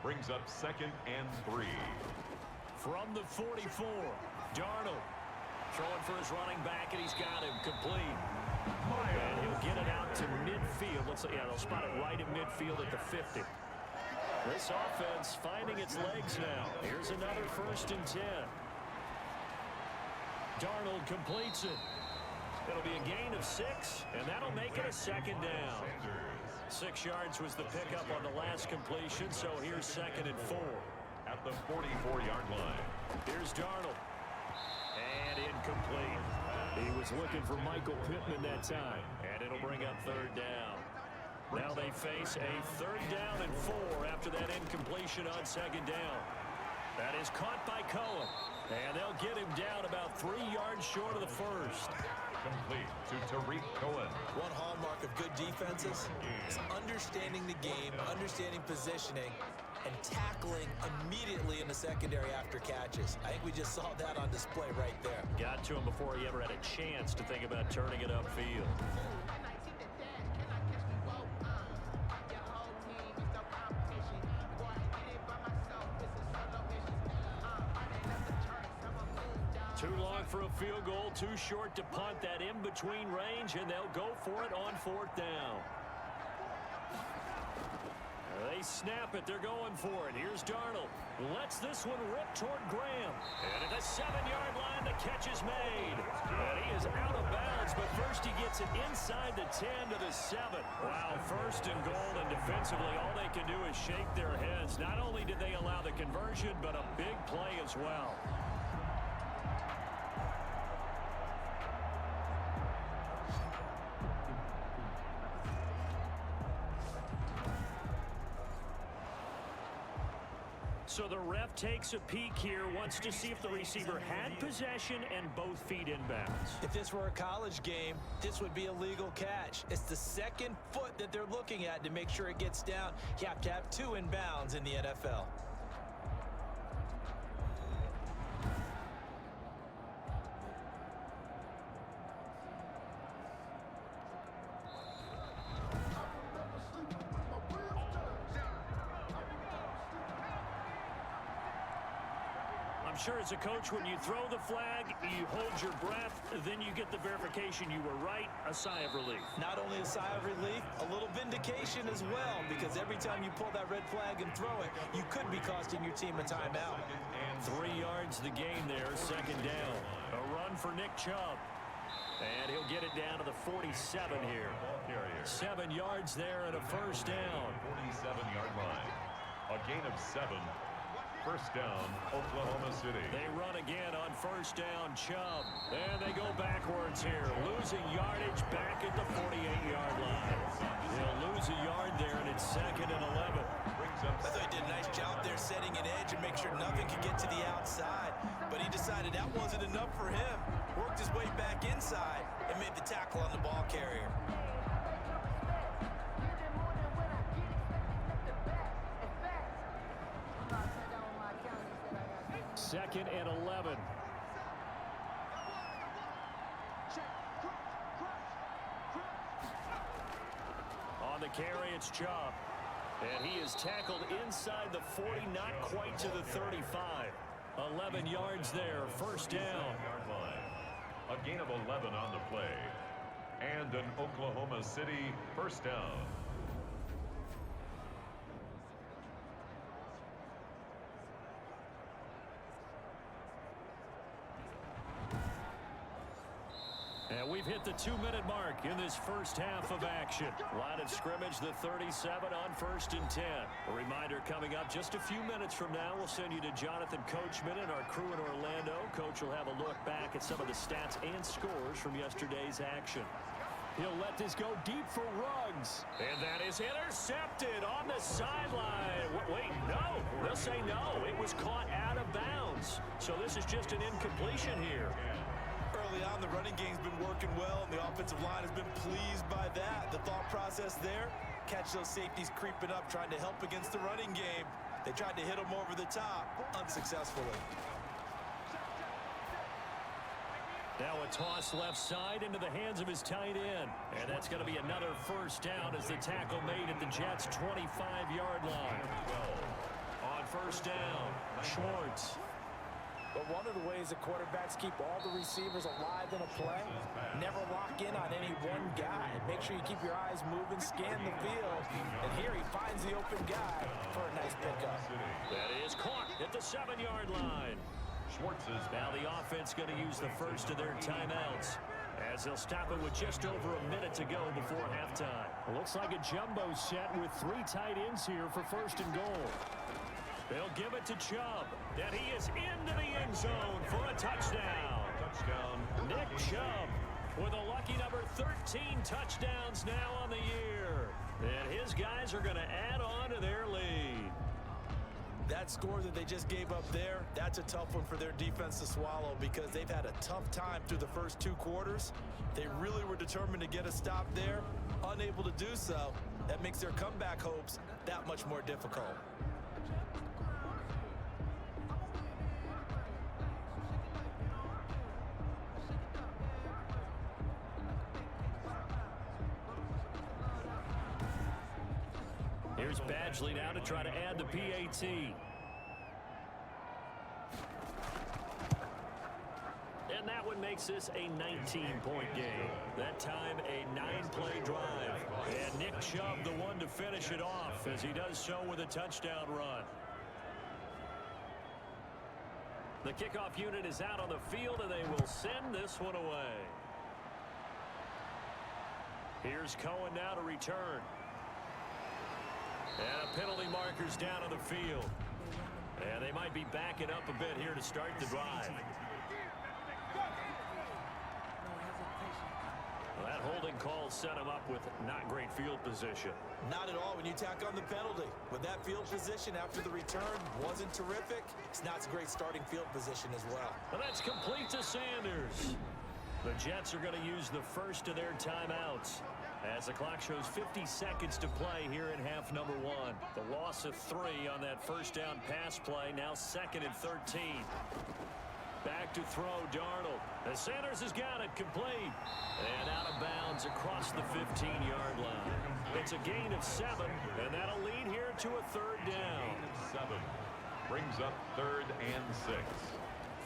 Brings up 2nd and 3. From the 44, Darnold throwing for his running back, and he's got him complete. And he'll get it out to midfield. Looks like, yeah, they'll spot it right at midfield at the 50. This offense finding its legs now. Here's another 1st and 10. Darnold completes it. It'll be a gain of 6, and that'll make it a 2nd down. 6 yards was the pickup on the last completion, so here's 2nd and 4. At the 44-yard line. Here's Darnold. And incomplete. He was looking for Michael Pittman that time, and it'll bring up 3rd down. Now they face a 3rd down and 4 after that incompletion on 2nd down. That is caught by Cohen, and they'll get him down about 3 yards short of the 1st. Complete to Tariq Cohen. One hallmark of good defenses is understanding the game, understanding positioning, and tackling immediately in the secondary after catches. I think we just saw that on display right there. Got to him before he ever had a chance to think about turning it upfield. Too long for a field goal, too short to punt. That in-between range, and they'll go for it on 4th down. They snap it. They're going for it. Here's Darnold. Lets this one rip toward Graham. And at the 7-yard line, the catch is made. And he is out of bounds, but first he gets it inside the 10 to the 7. Wow, 1st and goal, and defensively, all they can do is shake their heads. Not only did they allow the conversion, but a big play as well. So the ref takes a peek here, wants to see if the receiver had possession and both feet inbounds. If this were a college game, this would be a legal catch. It's the 2nd foot that they're looking at to make sure it gets down. You have to have 2 inbounds in the NFL. Sure, as a coach, when you throw the flag, you hold your breath, then you get the verification you were right, a sigh of relief. Not only a sigh of relief, a little vindication as well, because every time you pull that red flag and throw it, you could be costing your team a timeout. 3 yards the gain there, 2nd down. A run for Nick Chubb. And he'll get it down to the 47 here. 7 yards there and a 1st down. 47-yard line. A gain of 7. 1st down, Oklahoma City. They run again on 1st down, Chubb. And they go backwards here, losing yardage back at the 48-yard line. They'll lose a yard there, and it's 2nd and 11. I thought he did a nice job there setting an edge and make sure nothing could get to the outside. But he decided that wasn't enough for him. Worked his way back inside and made the tackle on the ball carrier. 2nd and 11. On the carry, it's Chubb. And he is tackled inside the 40, not quite to the 35. 11 yards there, 1st down. A gain of 11 on the play. And an Oklahoma City 1st down. And we've hit the 2-minute mark in this first half of action. Line of scrimmage, the 37 on 1st and 10. A reminder coming up just a few minutes from now, we'll send you to Jonathan Coachman and our crew in Orlando. Coach will have a look back at some of the stats and scores from yesterday's action. He'll let this go deep for Ruggs. And that is intercepted on the sideline. Wait, no. They'll say no. It was caught out of bounds. So this is just an incompletion here. Early on, the running game's been working well, and the offensive line has been pleased by that. The thought process there, catch those safeties creeping up, trying to help against the running game. They tried to hit them over the top, unsuccessfully. Now a toss left side into the hands of his tight end. And that's going to be another first down as the tackle made at the Jets' 25-yard line. On first down, Schwartz. But one of the ways that quarterbacks keep all the receivers alive in a play, never lock in on any one guy. Make sure you keep your eyes moving, scan the field, and here he finds the open guy for a nice pickup. That is caught at the 7-yard line. Now the offense going to use the first of their timeouts as they'll stop it with just over a minute to go before halftime. Looks like a jumbo set with 3 tight ends here for first and goal. They'll give it to Chubb. And he is into the end zone for a touchdown. Nick Chubb with a lucky number 13 touchdowns now on the year. And his guys are going to add on to their lead. That score that they just gave up there, that's a tough one for their defense to swallow because they've had a tough time through the first 2 quarters. They really were determined to get a stop there, unable to do so. That makes their comeback hopes that much more difficult. Here's Badgley now to try to add the PAT. And that one makes this a 19-point game. That time a 9-play drive. And Nick Chubb the one to finish it off as he does so with a touchdown run. The kickoff unit is out on the field and they will send this one away. Here's Cohen now to return. And a penalty marker's down on the field. And they might be backing up a bit here to start the drive. Well, that holding call set him up with not great field position. Not at all when you tack on the penalty. With that field position after the return wasn't terrific, it's not a great starting field position as well. And that's complete to Sanders. The Jets are going to use the first of their timeouts as the clock shows 50 seconds to play here in half number 1. The loss of 3 on that first down pass play, now 2nd and 13. Back to throw Darnold. And Sanders has got it complete. And out of bounds across the 15-yard line. It's a gain of 7, and that'll lead here to a 3rd down. 7 brings up 3rd and 6.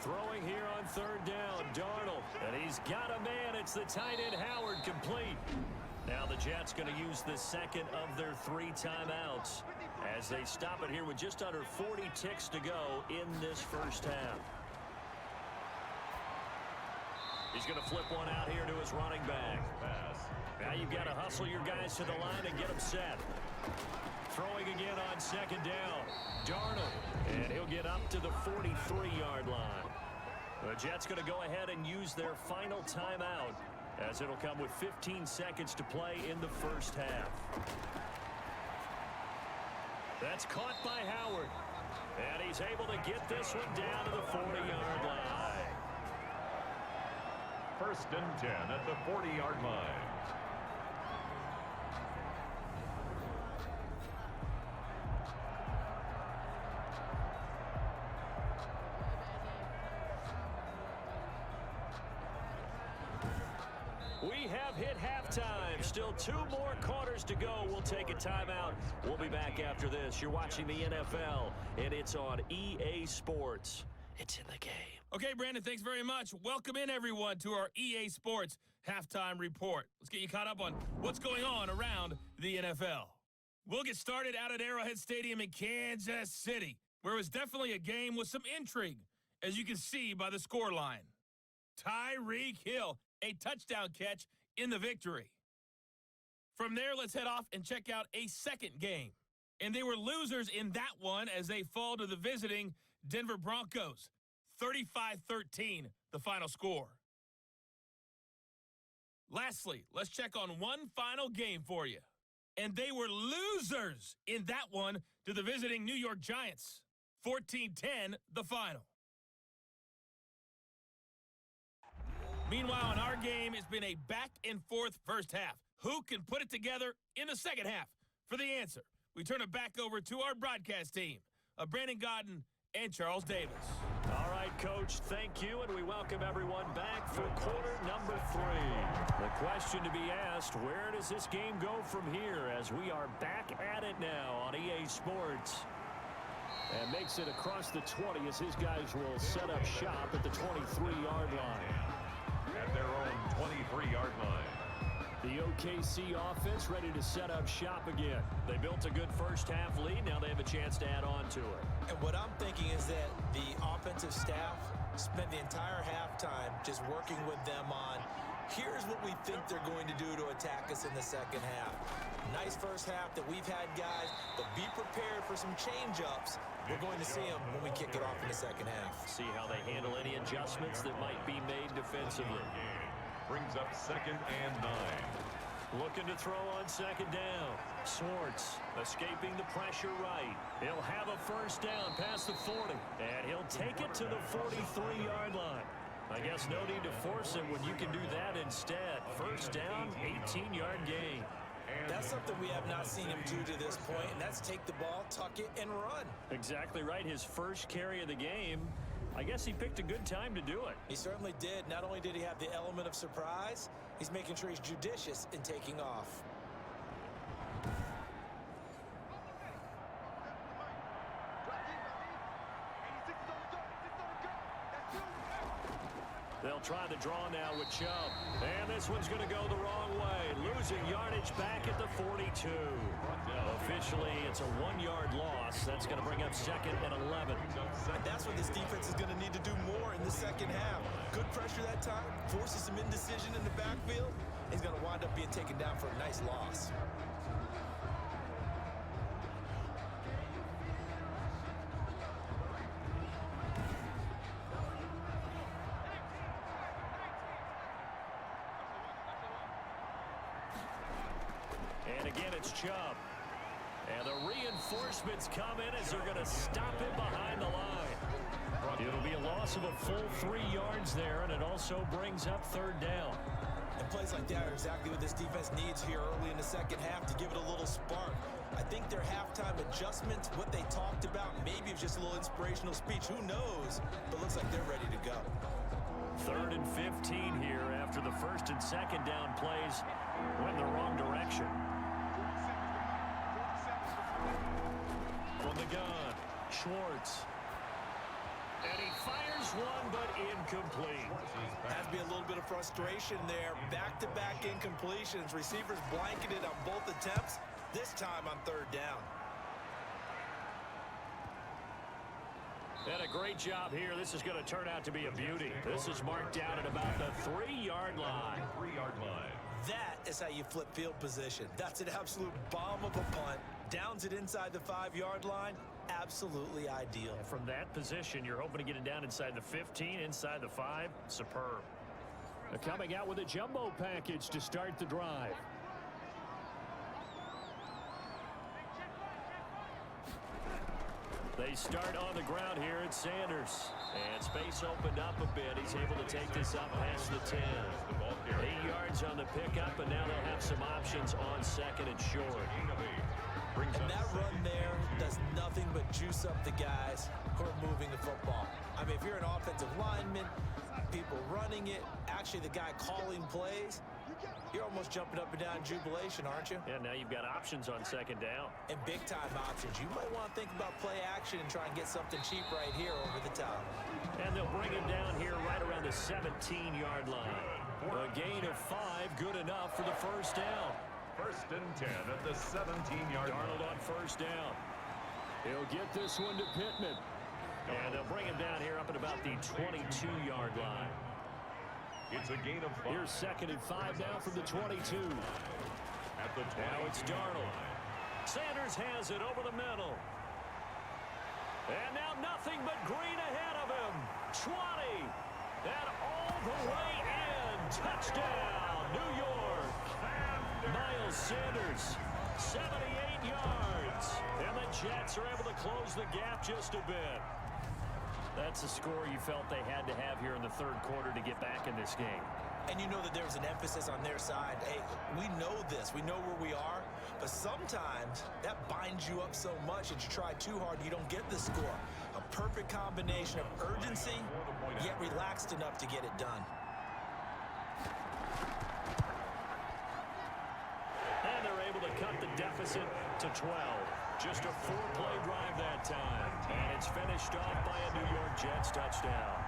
Throwing here on 3rd down, Darnold. And he's got a man. It's the tight end Howard complete. Now the Jets going to use the 2nd of their 3 timeouts as they stop it here with just under 40 ticks to go in this first half. He's going to flip one out here to his running back. Now you've got to hustle your guys to the line and get them set. Throwing again on 2nd down. Darnold. And he'll get up to the 43-yard line. The Jets going to go ahead and use their final timeout as it'll come with 15 seconds to play in the first half. That's caught by Howard. And he's able to get this one down to the 40-yard line. 1st and 10 at the 40-yard line. We have hit halftime. Still 2 more quarters to go. We'll take a timeout. We'll be back after this. You're watching the NFL, and it's on EA Sports. It's in the game. Okay, Brandon, thanks very much. Welcome in, everyone, to our EA Sports Halftime Report. Let's get you caught up on what's going on around the NFL. We'll get started out at Arrowhead Stadium in Kansas City, where it was definitely a game with some intrigue, as you can see by the scoreline. Tyreek Hill, a touchdown catch in the victory. From there, let's head off and check out a second game. And they were losers in that one as they fall to the visiting Denver Broncos. 35-13, the final score. Lastly, let's check on one final game for you. And they were losers in that one to the visiting New York Giants. 14-10, the final. Meanwhile, in our game, it's been a back-and-forth first half. Who can put it together in the second half? For the answer, we turn it back over to our broadcast team of Brandon Godden and Charles Davis. All right, Coach, thank you, and we welcome everyone back for quarter number 3. The question to be asked, where does this game go from here as we are back at it now on EA Sports? And makes it across the 20 as his guys will set up shop at the 23-yard line. At their own 23-yard line. The OKC offense ready to set up shop again. They built a good first half lead. Now they have a chance to add on to it. And what I'm thinking is that the offensive staff spent the entire halftime just working with them on, here's what we think they're going to do to attack us in the second half. Nice first half that we've had, guys, but be prepared for some change-ups. We're going to see them when we kick it off in the second half. See how they handle any adjustments that might be made defensively. Brings up 2nd and 9. Looking to throw on 2nd down. Swartz escaping the pressure right. He'll have a first down past the 40. And he'll take it to the 43-yard line. I guess no need to force it when you can do that instead. First down, 18-yard gain. That's something we have not seen him do to this point, and that's take the ball, tuck it, and run. Exactly right. His first carry of the game. I guess he picked a good time to do it. He certainly did. Not only did he have the element of surprise, he's making sure he's judicious in taking off. They'll try the draw now with Chubb. And this one's going to go the wrong way. Losing yardage back at the 42. Officially, it's a 1-yard loss. That's going to bring up 2nd and 11. And that's what this defense is going to need to do more in the second half. Good pressure that time. Forces some indecision in the backfield. He's going to wind up being taken down for a nice loss. And again, it's Chubb. And the reinforcements come in as they're going to stop him behind the line. It'll be a loss of a full 3 yards there, and it also brings up 3rd down. And plays like that are exactly what this defense needs here early in the second half to give it a little spark. I think their halftime adjustments, what they talked about, maybe it was just a little inspirational speech. Who knows? But looks like they're ready to go. 3rd and 15 here after the 1st and 2nd down plays went the wrong direction. From the gun, Schwartz. And he fires one, but incomplete. Has to be a little bit of frustration there. Back-to-back incompletions. Receivers blanketed on both attempts, this time on 3rd down. And a great job here. This is going to turn out to be a beauty. This is marked down at about the 3-yard line. 3-yard line. That is how you flip field position. That's an absolute bomb of a punt. Downs it inside the 5-yard line. Absolutely ideal. From that position, you're hoping to get it down inside the 15, inside the 5. Superb. They're coming out with a jumbo package to start the drive. They start on the ground here at Sanders. And space opened up a bit. He's able to take this up past the 10. 8 yards on the pickup, and now they'll have some options on 2nd and short. And that run there does nothing but juice up the guys who are moving the football. I mean, if you're an offensive lineman, people running it, actually the guy calling plays, you're almost jumping up and down in jubilation, aren't you? Yeah, now you've got options on 2nd down. And big-time options. You might want to think about play action and try and get something cheap right here over the top. And they'll bring him down here right around the 17-yard line. A gain of 5, good enough for the first down. 1st and 10 at the 17-yard line. Darnold on first down. He'll get this one to Pittman. And they'll bring him down here up at about the 22-yard line. It's a gain of 5. Here's 2nd and 5 now from the 22. At the 20. Now it's Darnold. Sanders has it over the middle. And now nothing but green ahead of him. 20. And all the way in. Touchdown, New York. Miles Sanders, 78 yards. And the Jets are able to close the gap just a bit. That's a score you felt they had to have here in the 3rd quarter to get back in this game. And you know that there was an emphasis on their side. Hey, we know this. We know where we are. But sometimes that binds you up so much that you try too hard and you don't get the score. A perfect combination of urgency, yet relaxed enough to get it done. And they're able to cut the deficit to 12. Just a 4-play drive that time. And it's finished off by a New York Jets touchdown.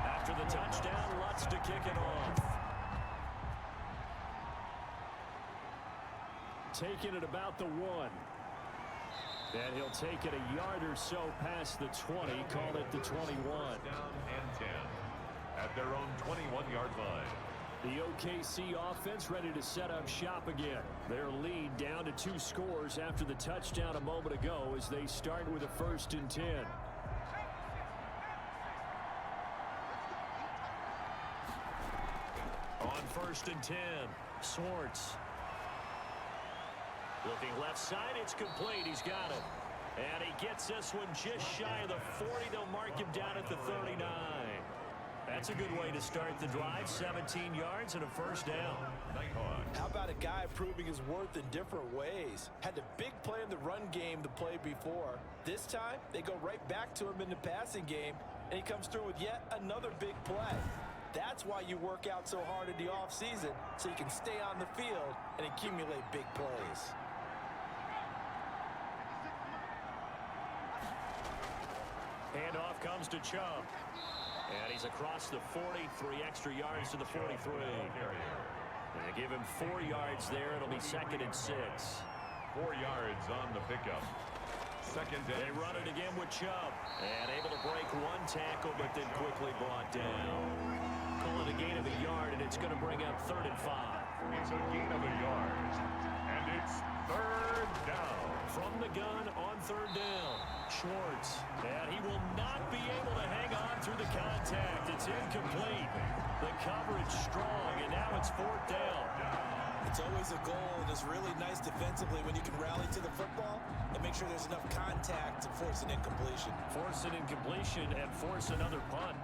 After the touchdown, Lutz to kick it off. Taking it about the 1. And he'll take it a yard or so past the 20, call it the 21. Down and 10 at their own 21-yard line. The OKC offense ready to set up shop again. Their lead down to 2 scores after the touchdown a moment ago as they start with a 1st and 10. On 1st and 10, Swartz. Looking left side, it's complete. He's got it. And he gets this one just shy of the 40. They'll mark him down at the 39. That's a good way to start the drive. 17 yards and a 1st down. How about a guy proving his worth in different ways? Had the big play in the run game the play before. This time, they go right back to him in the passing game, and he comes through with yet another big play. That's why you work out so hard in the offseason, so you can stay on the field and accumulate big plays. Handoff comes to Chubb. And he's across the 40, 3 extra yards to the 43. They give him 4 yards there. It'll be 2nd and 6. 4 yards on the pickup. 2nd and They run it again with Chubb. And able to break 1 tackle, but then quickly brought down. Call it a gain of a yard, and it's going to bring up 3rd and 5. It's a gain of a yard. And it's 3rd down. From the gun on 3rd down, Schwartz. And he will not be able to hang on through the contact. It's incomplete. The coverage strong, and now it's 4th down. It's always a goal, and it's really nice defensively when you can rally to the football and make sure there's enough contact to force an incompletion. Force an incompletion and force another punt.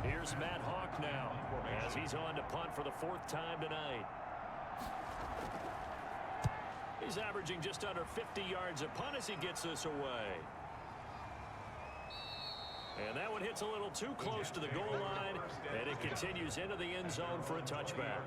Here's Matt Hawk now as he's on to punt for the 4th time tonight. He's averaging just under 50 yards a punt as he gets this away. And that one hits a little too close to the goal line, and it continues into the end zone for a touchback.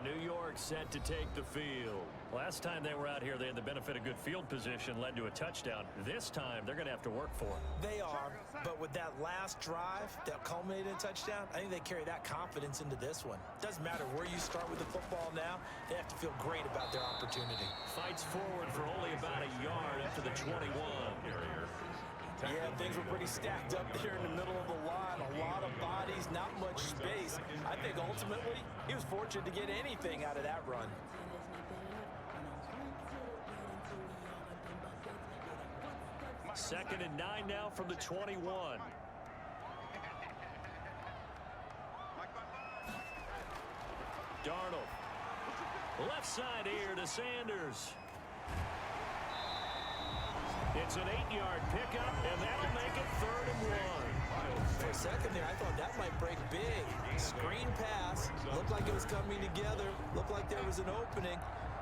New York set to take the field. Last time they were out here, they had the benefit of good field position, led to a touchdown. This time, they're going to have to work for it. They are, but with that last drive that culminated in a touchdown, I think they carry that confidence into this one. Doesn't matter where you start with the football now, they have to feel great about their opportunity. Fights forward for only about a yard up to the 21. Yeah, things were pretty stacked up there in the middle of the line. A lot of bodies, not much space. I think ultimately he was fortunate to get anything out of that run. Second and 9 now from the 21. Darnold. Left side here to Sanders. It's an 8-yard pickup, and that'll make it 3rd and 1. For a second there, I thought that might break big. Screen pass. Looked like it was coming together. Looked like there was an opening.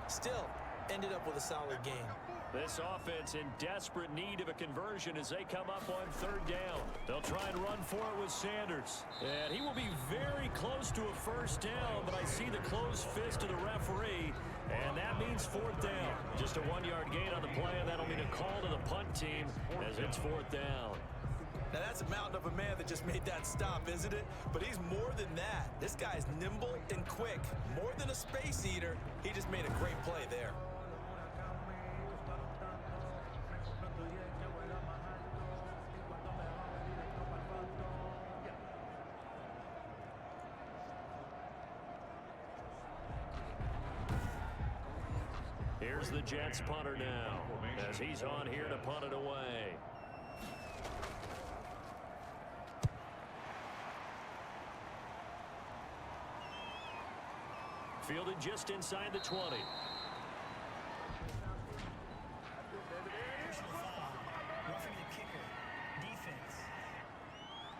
Still, ended up with a solid game. This offense in desperate need of a conversion as they come up on 3rd down. They'll try and run for it with Sanders. And he will be very close to a 1st down, but I see the closed fist of the referee, and that means 4th down. Just a 1-yard gain on the play, and that'll mean a call to the punt team as it's 4th down. Now that's a mountain of a man that just made that stop, isn't it? But he's more than that. This guy's nimble and quick. More than a space eater, he just made a great play there. Here's the Jets punter now as he's on here to punt it away. Fielded just inside the 20. Roughing the kicker. Defense.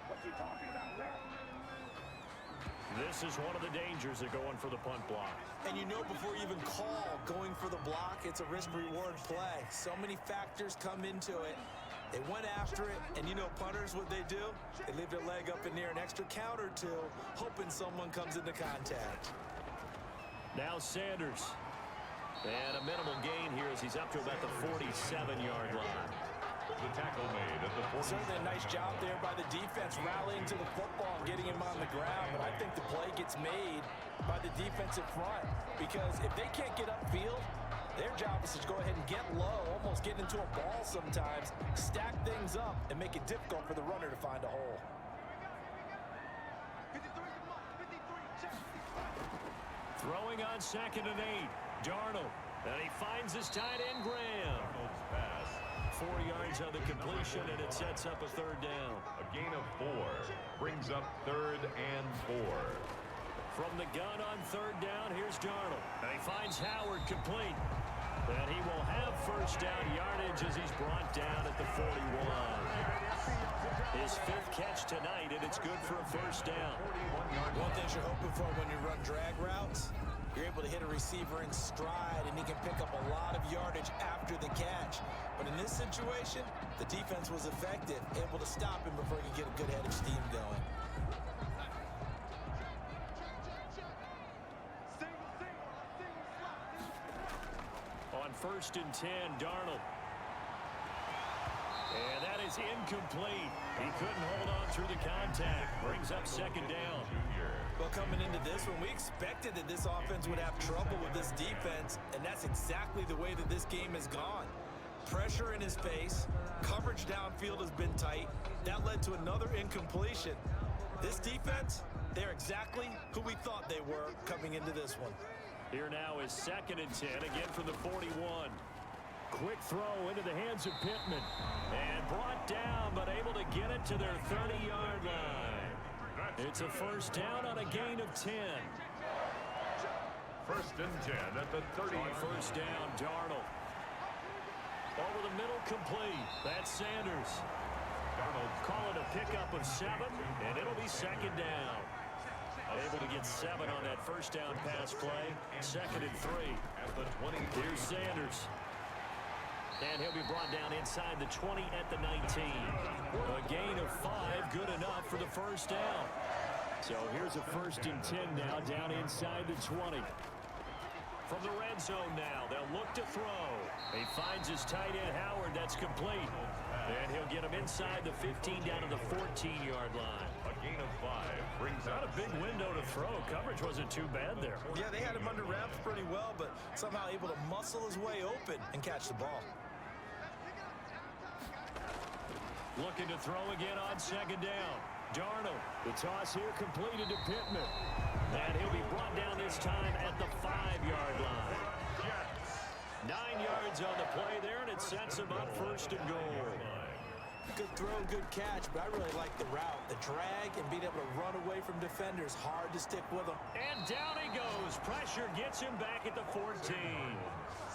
What you talking about there? This is one of the dangers of going for the punt block. And you know before you even call going for the block, it's a risk-reward play. So many factors come into it. They went after it, and you know punters, what they do? They leave their leg up in the air an extra count or two, hoping someone comes into contact. Now Sanders. And a minimal gain here as he's up to about the 47-yard line. The tackle made at the 40. Certainly a nice job there by the defense rallying to the football and getting him on the ground, but I think the play gets made by the defensive front because if they can't get upfield, their job is to go ahead and get low, almost get into a ball sometimes, stack things up, and make it difficult for the runner to find a hole. Throwing on 2nd and 8. Darnold. And he finds his tight end, Graham. Darnold's pass. 4 yards on the completion, and it sets up a 3rd down. A gain of 4 brings up 3rd and 4. From the gun on 3rd down, here's Darnold. And he finds Howard complete. And he will have 1st down yardage as he's brought down at the 41. His 5th catch tonight, and it's good for a 1st down. One thing you're hoping for when you run drag routes, you're able to hit a receiver in stride, and he can pick up a lot of yardage after the catch. But in this situation, the defense was effective, able to stop him before he could get a good head of steam going. On 1st and 10, Darnold. And that is incomplete. He couldn't hold on through the contact. Brings up 2nd down. Well, coming into this one, we expected that this offense would have trouble with this defense, and that's exactly the way that this game has gone. Pressure in his face. Coverage downfield has been tight. That led to another incompletion. This defense, they're exactly who we thought they were coming into this one. Here now is 2nd and 10, again from the 41. Quick throw into the hands of Pittman. And brought down, but able to get it to their 30-yard line. It's a 1st down on a gain of 10. 1st and 10 at the 30. On 1st down, Darnold. Over the middle, complete. That's Sanders. Darnold Call it a pickup of 7, and it'll be 2nd down. Able to get 7 on that 1st down pass play. 2nd and 3. at the 20. Here's Sanders. And he'll be brought down inside the 20 at the 19. A gain of 5, good enough for the 1st down. So here's a 1st and 10 now, down inside the 20. From the red zone now, they'll look to throw. He finds his tight end, Howard. That's complete. And he'll get him inside the 15 down to the 14-yard line. A gain of 5 brings Not out a big window to throw. Coverage wasn't too bad there. Yeah, they had him under wraps pretty well, but somehow able to muscle his way open and catch the ball. Looking to throw again on 2nd down. Darnold. The toss here completed to Pittman. And he'll be brought down this time at the 5-yard line. 9 yards on the play there, and it sets him up 1st and goal. Good throw, good catch, but I really like the route. The drag and being able to run away from defenders, hard to stick with them. And down he goes. Pressure gets him back at the 14.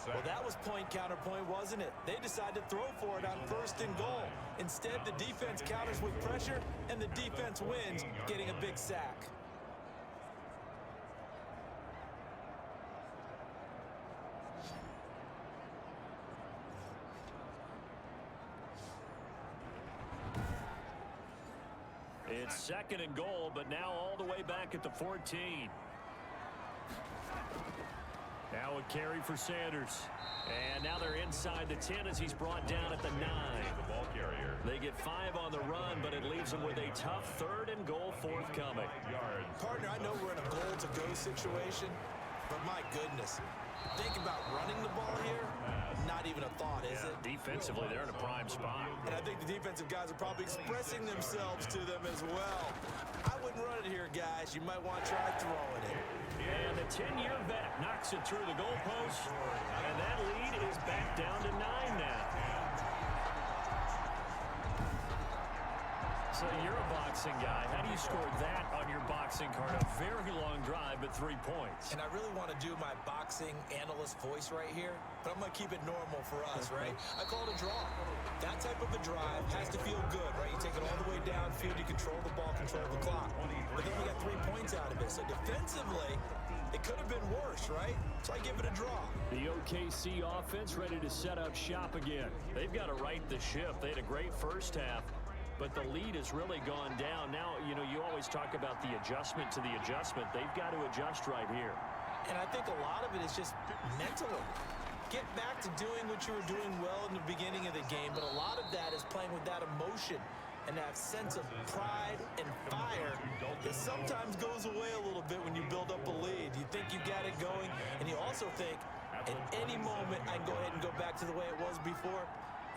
Well, that was point counterpoint, wasn't it? They decided to throw for it on 1st and goal. Instead, the defense counters with pressure, and the defense wins, getting a big sack. It's 2nd and goal, but now all the way back at the 14. Now a carry for Sanders. And now they're inside the 10 as he's brought down at the 9. the ball carrier. They get 5 on the run, but it leaves them with a tough 3rd and goal forthcoming. Yards. Partner, I know we're in a goal-to-go situation, but my goodness. Think about running the ball here. Not even a thought, is it? Defensively, they're in a prime spot. And I think the defensive guys are probably expressing themselves to them as well. I wouldn't run it here, guys. You might want to try throwing it. And the 10-year vet knocks it through the goalpost, and that lead is back down to 9 now. So you're a boxing guy. How do you score that on your boxing card? A very long drive, but 3 points. And I really want to do my boxing analyst voice right here, but I'm going to keep it normal for us, right? I call it a draw. That type of a drive has to feel good, right? You take it all the way downfield, you control the ball, control the clock. But then we got 3 points out of it. So defensively, it could have been worse, right? So I give it a draw. The OKC offense ready to set up shop again. They've got to right the ship. They had a great first half, but the lead has really gone down. Now, you know, you always talk about the adjustment to the adjustment. They've got to adjust right here. And I think a lot of it is just mentally. Get back to doing what you were doing well in the beginning of the game, but a lot of that is playing with that emotion and that sense of pride and fire that sometimes goes away a little bit when you build up a lead. You think you got it going, and you also think at any moment I can go ahead and go back to the way it was before.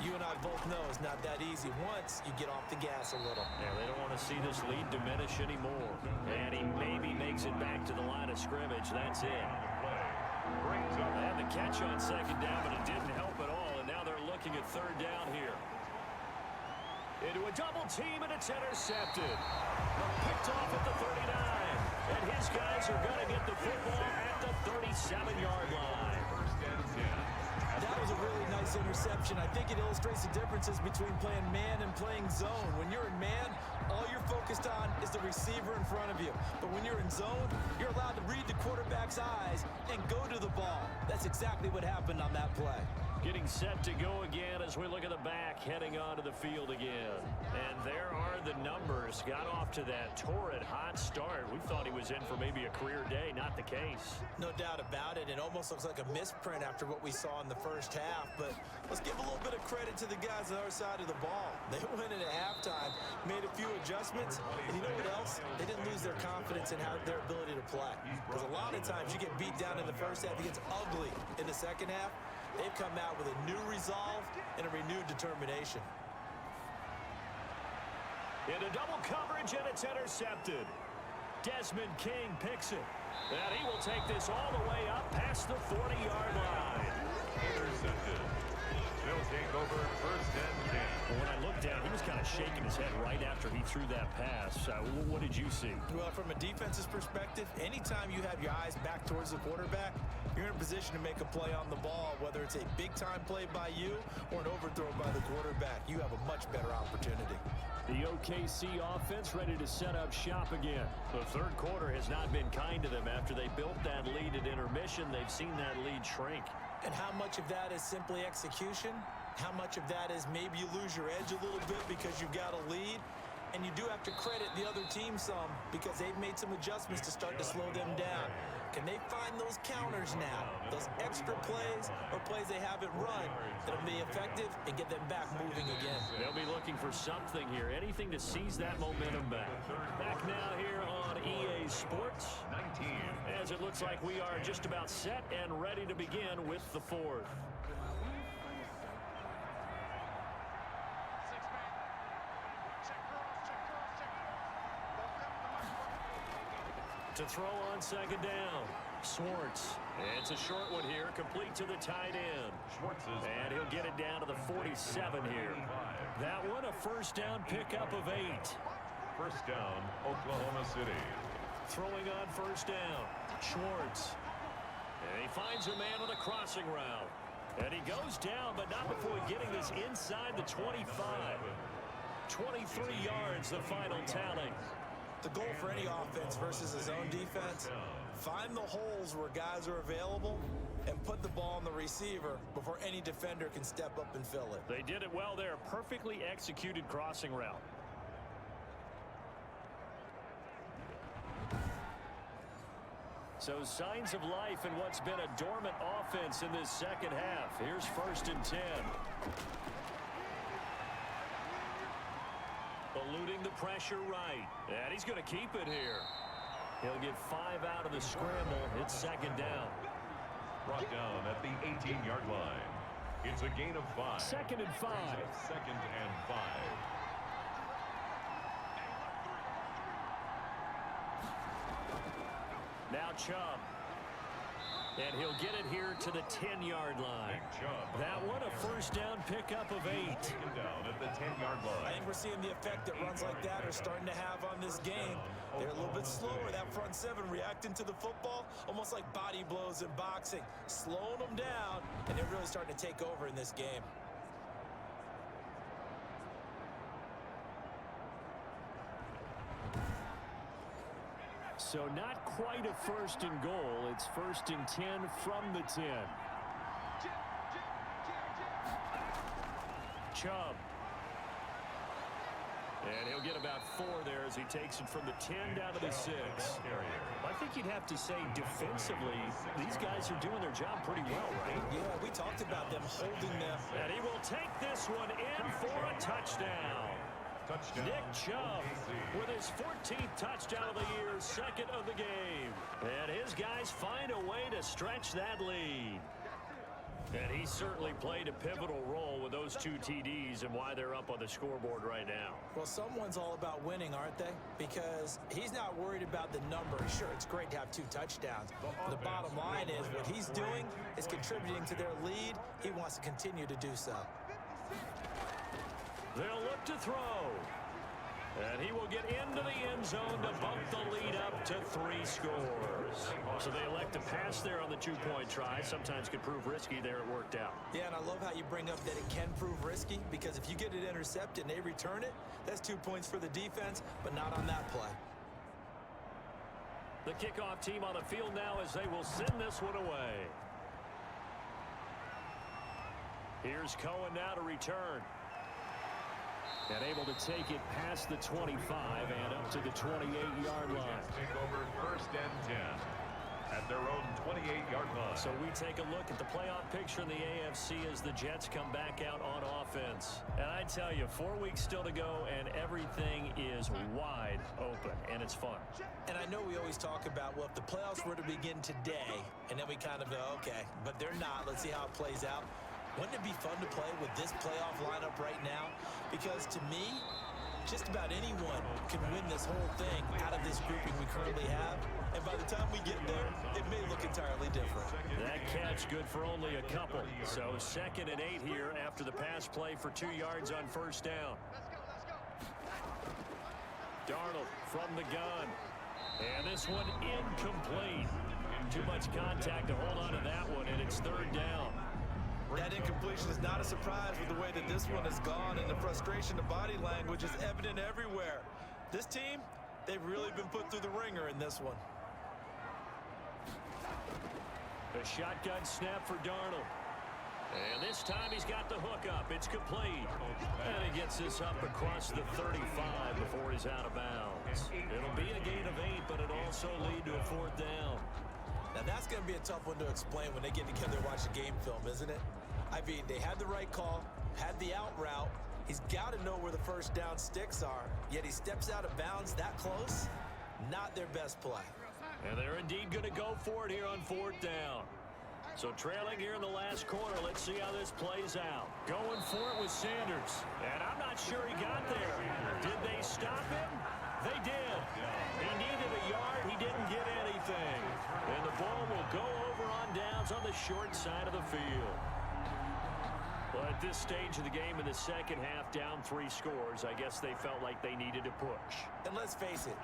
You and I both know it's not that easy once you get off the gas a little. Yeah, they don't want to see this lead diminish anymore. And he maybe makes it back to the line of scrimmage. That's it. They had the catch on second down, but it didn't help at all. And now they're looking at third down here. Into a double team, and it's intercepted. Picked off at the 39. And his guys are going to get the football at the 37-yard line. That was a really nice interception. I think it illustrates the differences between playing man and playing zone. When you're in man, all you're focused on is the receiver in front of you. But when you're in zone, you're allowed to read the quarterback's eyes and go to the ball. That's exactly what happened on that play. Getting set to go again as we look at the back, heading onto the field again. And there are the numbers. Got off to that torrid hot start. We thought he was in for maybe a career day. Not the case. No doubt about it. It almost looks like a misprint after what we saw in the first half. But let's give a little bit of credit to the guys on the other side of the ball. They went in at halftime, made a few adjustments, and you know what else? They didn't lose their confidence in their ability to play. Because a lot of times you get beat down in the first half, it gets ugly in the second half. They've come out with a new resolve and a renewed determination. Into double coverage, and it's intercepted. Desmond King picks it. And he will take this all the way up past the 40-yard line. Intercepted. They'll take over first and 10. Well, when I looked down, he was kind of shaking his head right after he threw that pass. What did you see? Well, from a defense's perspective, anytime you have your eyes back towards the quarterback, you're in a position to make a play on the ball, whether it's a big-time play by you or an overthrow by the quarterback. You have a much better opportunity. The OKC offense ready to set up shop again. The third quarter has not been kind to them. After they built that lead at intermission, they've seen that lead shrink. And how much of that is simply execution? How much of that is maybe you lose your edge a little bit because you've got a lead? And you do have to credit the other team some because they've made some adjustments to start to slow them down. Can they find those counters now, those extra plays or plays they haven't run that'll be effective and get them back moving again? They'll be looking for something here, anything to seize that momentum back. Back now here on EA Sports, 19. as it looks like we are just about set and ready to begin with the fourth. To throw on second down, Schwartz. It's a short one here, complete to the tight end. And he'll get it down to the 47 here. That one, a first down pickup of 8. First down, Oklahoma City. Throwing on first down, Schwartz. And he finds a man on a crossing route. And he goes down, but not before getting this inside the 25. 23 yards, the final tally. The goal for any offense versus a zone defense, find the holes where guys are available and put the ball on the receiver before any defender can step up and fill it. They did it well there. Perfectly executed crossing route. So signs of life in what's been a dormant offense in this second half. Here's first and 10. Eluding the pressure right. And he's going to keep it here. He'll get 5 out of the scramble. It's second down. Brought down at the 18-yard line. It's a gain of 5. Second and 5. Second and 5. Now Chubb. And he'll get it here to the 10-yard line. That one, a first down pickup of 8. Down at the 10-yard line. I think we're seeing the effect that runs like that are starting to have on this game. They're a little bit slower. That front seven reacting to the football, almost like body blows in boxing, slowing them down, and they're really starting to take over in this game. So not quite a first and goal. It's first and 10 from the 10. Chubb. And he'll get about 4 there as he takes it from the 10 down to the 6. I think you'd have to say defensively, these guys are doing their job pretty well, right? Yeah, we talked about them holding them. And he will take this one in for a touchdown. Nick Chubb with his 14th touchdown of the year, second of the game. And his guys find a way to stretch that lead. And he certainly played a pivotal role with those 2 TDs and why they're up on the scoreboard right now. Well, someone's all about winning, aren't they? Because he's not worried about the number. Sure, it's great to have 2 touchdowns. The bottom line is what he's doing is contributing to their lead. He wants to continue to do so. They'll look to throw. And he will get into the end zone to bump the lead up to 3 scores. So they elect to pass there on the 2-point try. Sometimes could prove risky. There it worked out. Yeah, and I love how you bring up that it can prove risky, because if you get it intercepted and they return it, that's 2 points for the defense, but not on that play. The kickoff team on the field now as they will send this one away. Here's Cohen now to return. And able to take it past the 25 and up to the 28-yard line. Take over first and 10 at their own 28-yard line. So we take a look at the playoff picture in the AFC as the Jets come back out on offense. And I tell you, 4 weeks still to go, and everything is wide open, and it's fun. And I know we always talk about, well, if the playoffs were to begin today, and then we kind of go, okay, but they're not. Let's see how it plays out. Wouldn't it be fun to play with this playoff lineup right now? Because to me, just about anyone can win this whole thing out of this grouping we currently have. And by the time we get there, it may look entirely different. That catch good for only a couple. So 2nd and 8 here after the pass play for 2 yards on first down. Darnold from the gun. And this one incomplete. Too much contact to hold on to that one, and it's 3rd down. That incompletion is not a surprise with the way that this one has gone, and the frustration of body language is evident everywhere. This team, they've really been put through the ringer in this one. The shotgun snap for Darnold. And this time he's got the hook up. It's complete. And he gets this up across the 35 before he's out of bounds. It'll be a gain of 8, but it'll also lead to a 4th down. Now that's going to be a tough one to explain when they get together and watch the game film, isn't it? I mean, they had the right call, had the out route. He's got to know where the first down sticks are, yet he steps out of bounds that close. Not their best play. And they're indeed going to go for it here on 4th down. So trailing here in the last quarter, let's see how this plays out. Going for it with Sanders. And I'm not sure he got there. Did they stop him? They did. He needed a yard. He didn't get anything. And the ball will go over on downs on the short side of the field. Well, at this stage of the game in the second half, down 3 scores, I guess they felt like they needed to push. And let's face it,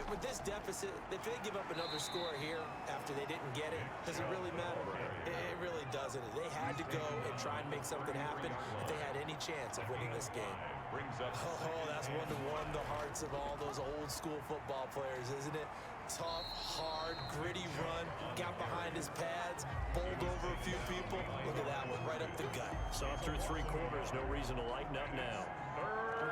with this deficit, if they give up another score here after they didn't get it, does it really matter? It really doesn't. They had to go and try and make something happen if they had any chance of winning this game. Oh, that's one to warm the hearts of all those old school football players, isn't it? Tough, hard, gritty run, got behind his pads, bowled over a few people. Look at that one, right up the gut. So through 3 quarters, no reason to lighten up now.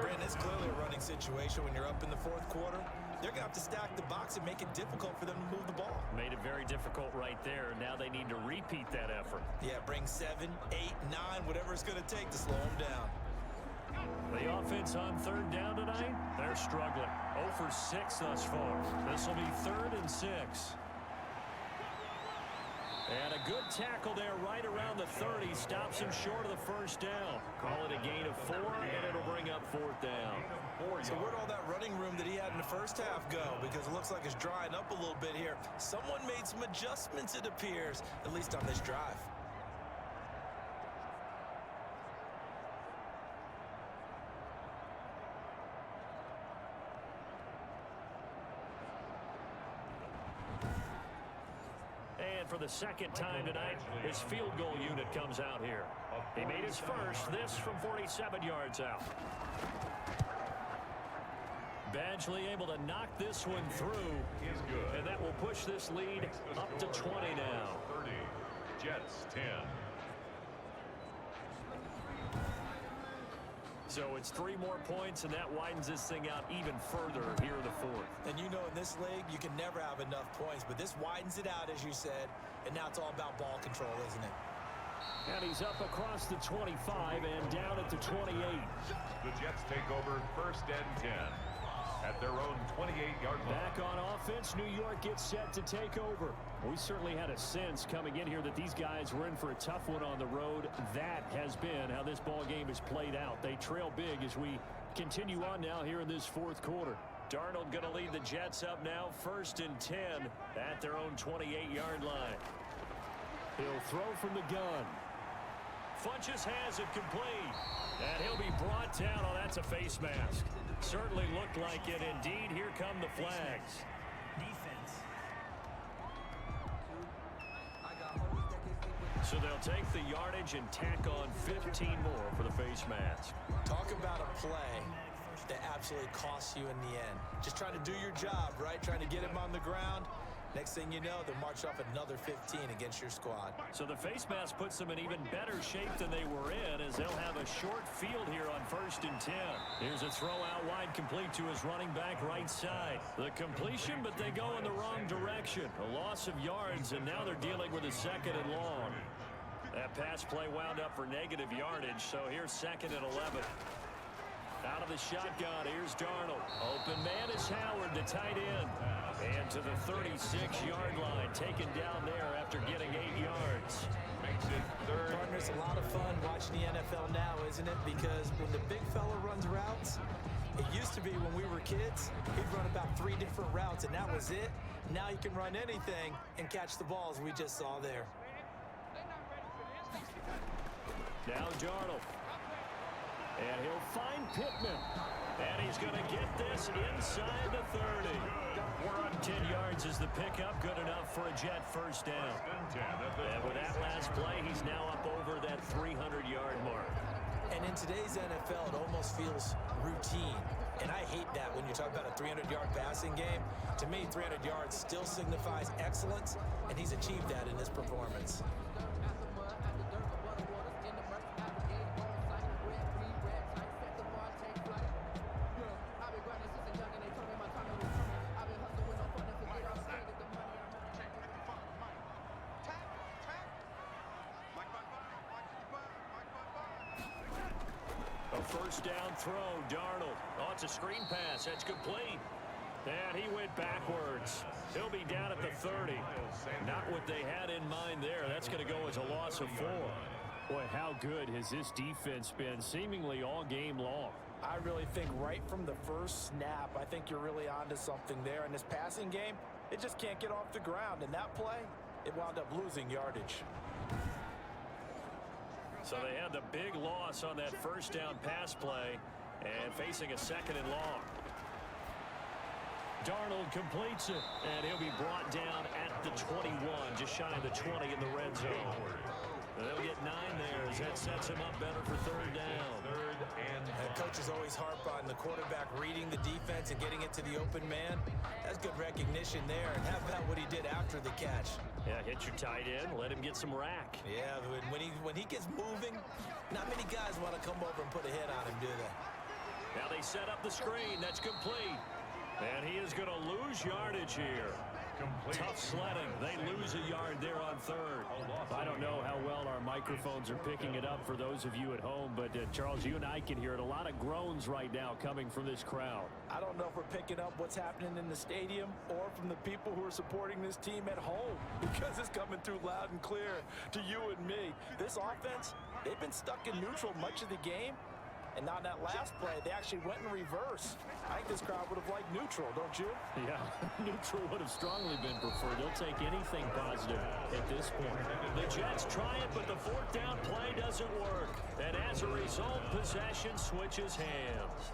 Brandon, it's clearly a running situation when you're up in the 4th quarter. They're going to have to stack the box and make it difficult for them to move the ball. Made it very difficult right there. Now they need to repeat that effort. Yeah, bring 7, 8, 9, whatever it's going to take to slow them down. The offense on 3rd down tonight, they're struggling. 0 for 6 thus far. This will be 3rd and 6. And a good tackle there right around the 30. Stops him short of the first down. Call it a gain of 4, and it'll bring up 4th down. So where'd all that running room that he had in the first half go? Because it looks like it's drying up a little bit here. Someone made some adjustments, it appears, at least on this drive. And for the second time tonight, his field goal unit comes out here. He made his first, this from 47 yards out. Badgley able to knock this one through, and that will push this lead up to 20 now. 30, Jets 10. So it's 3 more points, and that widens this thing out even further here in the 4th. And you know in this league, you can never have enough points, but this widens it out, as you said, and now it's all about ball control, isn't it? And he's up across the 25 and down at the 28. The Jets take over 1st and 10 at their own 28-yard line. Back on offense, New York gets set to take over. We certainly had a sense coming in here that these guys were in for a tough one on the road. That has been how this ball game has played out. They trail big as we continue on now here in this 4th quarter. Darnold going to lead the Jets up now, 1st and 10 at their own 28-yard line. He'll throw from the gun. Funches has it complete. And he'll be brought down. Oh, that's a face mask. Certainly looked like it. Indeed, here come the flags. So they'll take the yardage and tack on 15 more for the face mask. Talk about a play that absolutely costs you in the end. Just trying to do your job, right? Trying to get him on the ground. Next thing you know, they'll march off another 15 against your squad. So the face mask puts them in even better shape than they were in, as they'll have a short field here on 1st and 10. Here's a throw out wide, complete to his running back right side. The completion, but they go in the wrong direction. A loss of yards, and now they're dealing with a 2nd and long. That pass play wound up for negative yardage, so here's 2nd and 11. Out of the shotgun, here's Darnold. Open man is Howard, the tight end. And to the 36-yard line, taken down there after getting 8 yards. Makes it 3rd. Partners, a lot of fun watching the NFL now, isn't it? Because when the big fella runs routes, it used to be when we were kids, he'd run about 3 different routes, and that was it. Now you can run anything and catch the balls we just saw there. Now Darnold. And he'll find Pittman. And he's going to get this inside the 30. 10 yards is the pickup. Good enough for a Jet first down. And with that last play, he's now up over that 300-yard mark. And in today's NFL, it almost feels routine. And I hate that when you talk about a 300-yard passing game. To me, 300 yards still signifies excellence, and he's achieved that in this performance. First down throw, Darnold. Oh, it's a screen pass. That's complete. And he went backwards. He'll be down at the 30. Not what they had in mind there. That's going to go as a loss of 4. Boy, how good has this defense been seemingly all game long? I really think right from the first snap, I think you're really onto something there. In this passing game, it just can't get off the ground. And that play, it wound up losing yardage. So they had the big loss on that first down pass play and facing a 2nd and long. Darnold completes it, and he'll be brought down at the 21, just shy of the 20 in the red zone. They'll get 9 there as that sets him up better for 3rd down. And coaches always harp on the quarterback reading the defense and getting it to the open man. That's good recognition there. And how about what he did after the catch? Yeah, hit your tight end, let him get some rack. Yeah, when he gets moving, not many guys want to come over and put a hit on him, do they? Now they set up the screen. That's complete. And he is going to lose yardage here. Tough sledding. They lose a yard there on third. I don't know how well our microphones are picking it up for those of you at home, but Charles, you and I can hear it. A lot of groans right now coming from this crowd. I don't know if we're picking up what's happening in the stadium or from the people who are supporting this team at home, because it's coming through loud and clear to you and me. This offense, they've been stuck in neutral much of the game. And on that last play, they actually went in reverse. I think this crowd would have liked neutral, don't you? Yeah, neutral would have strongly been preferred. They'll take anything positive at this point. The Jets try it, but the fourth down play doesn't work. And as a result, possession switches hands.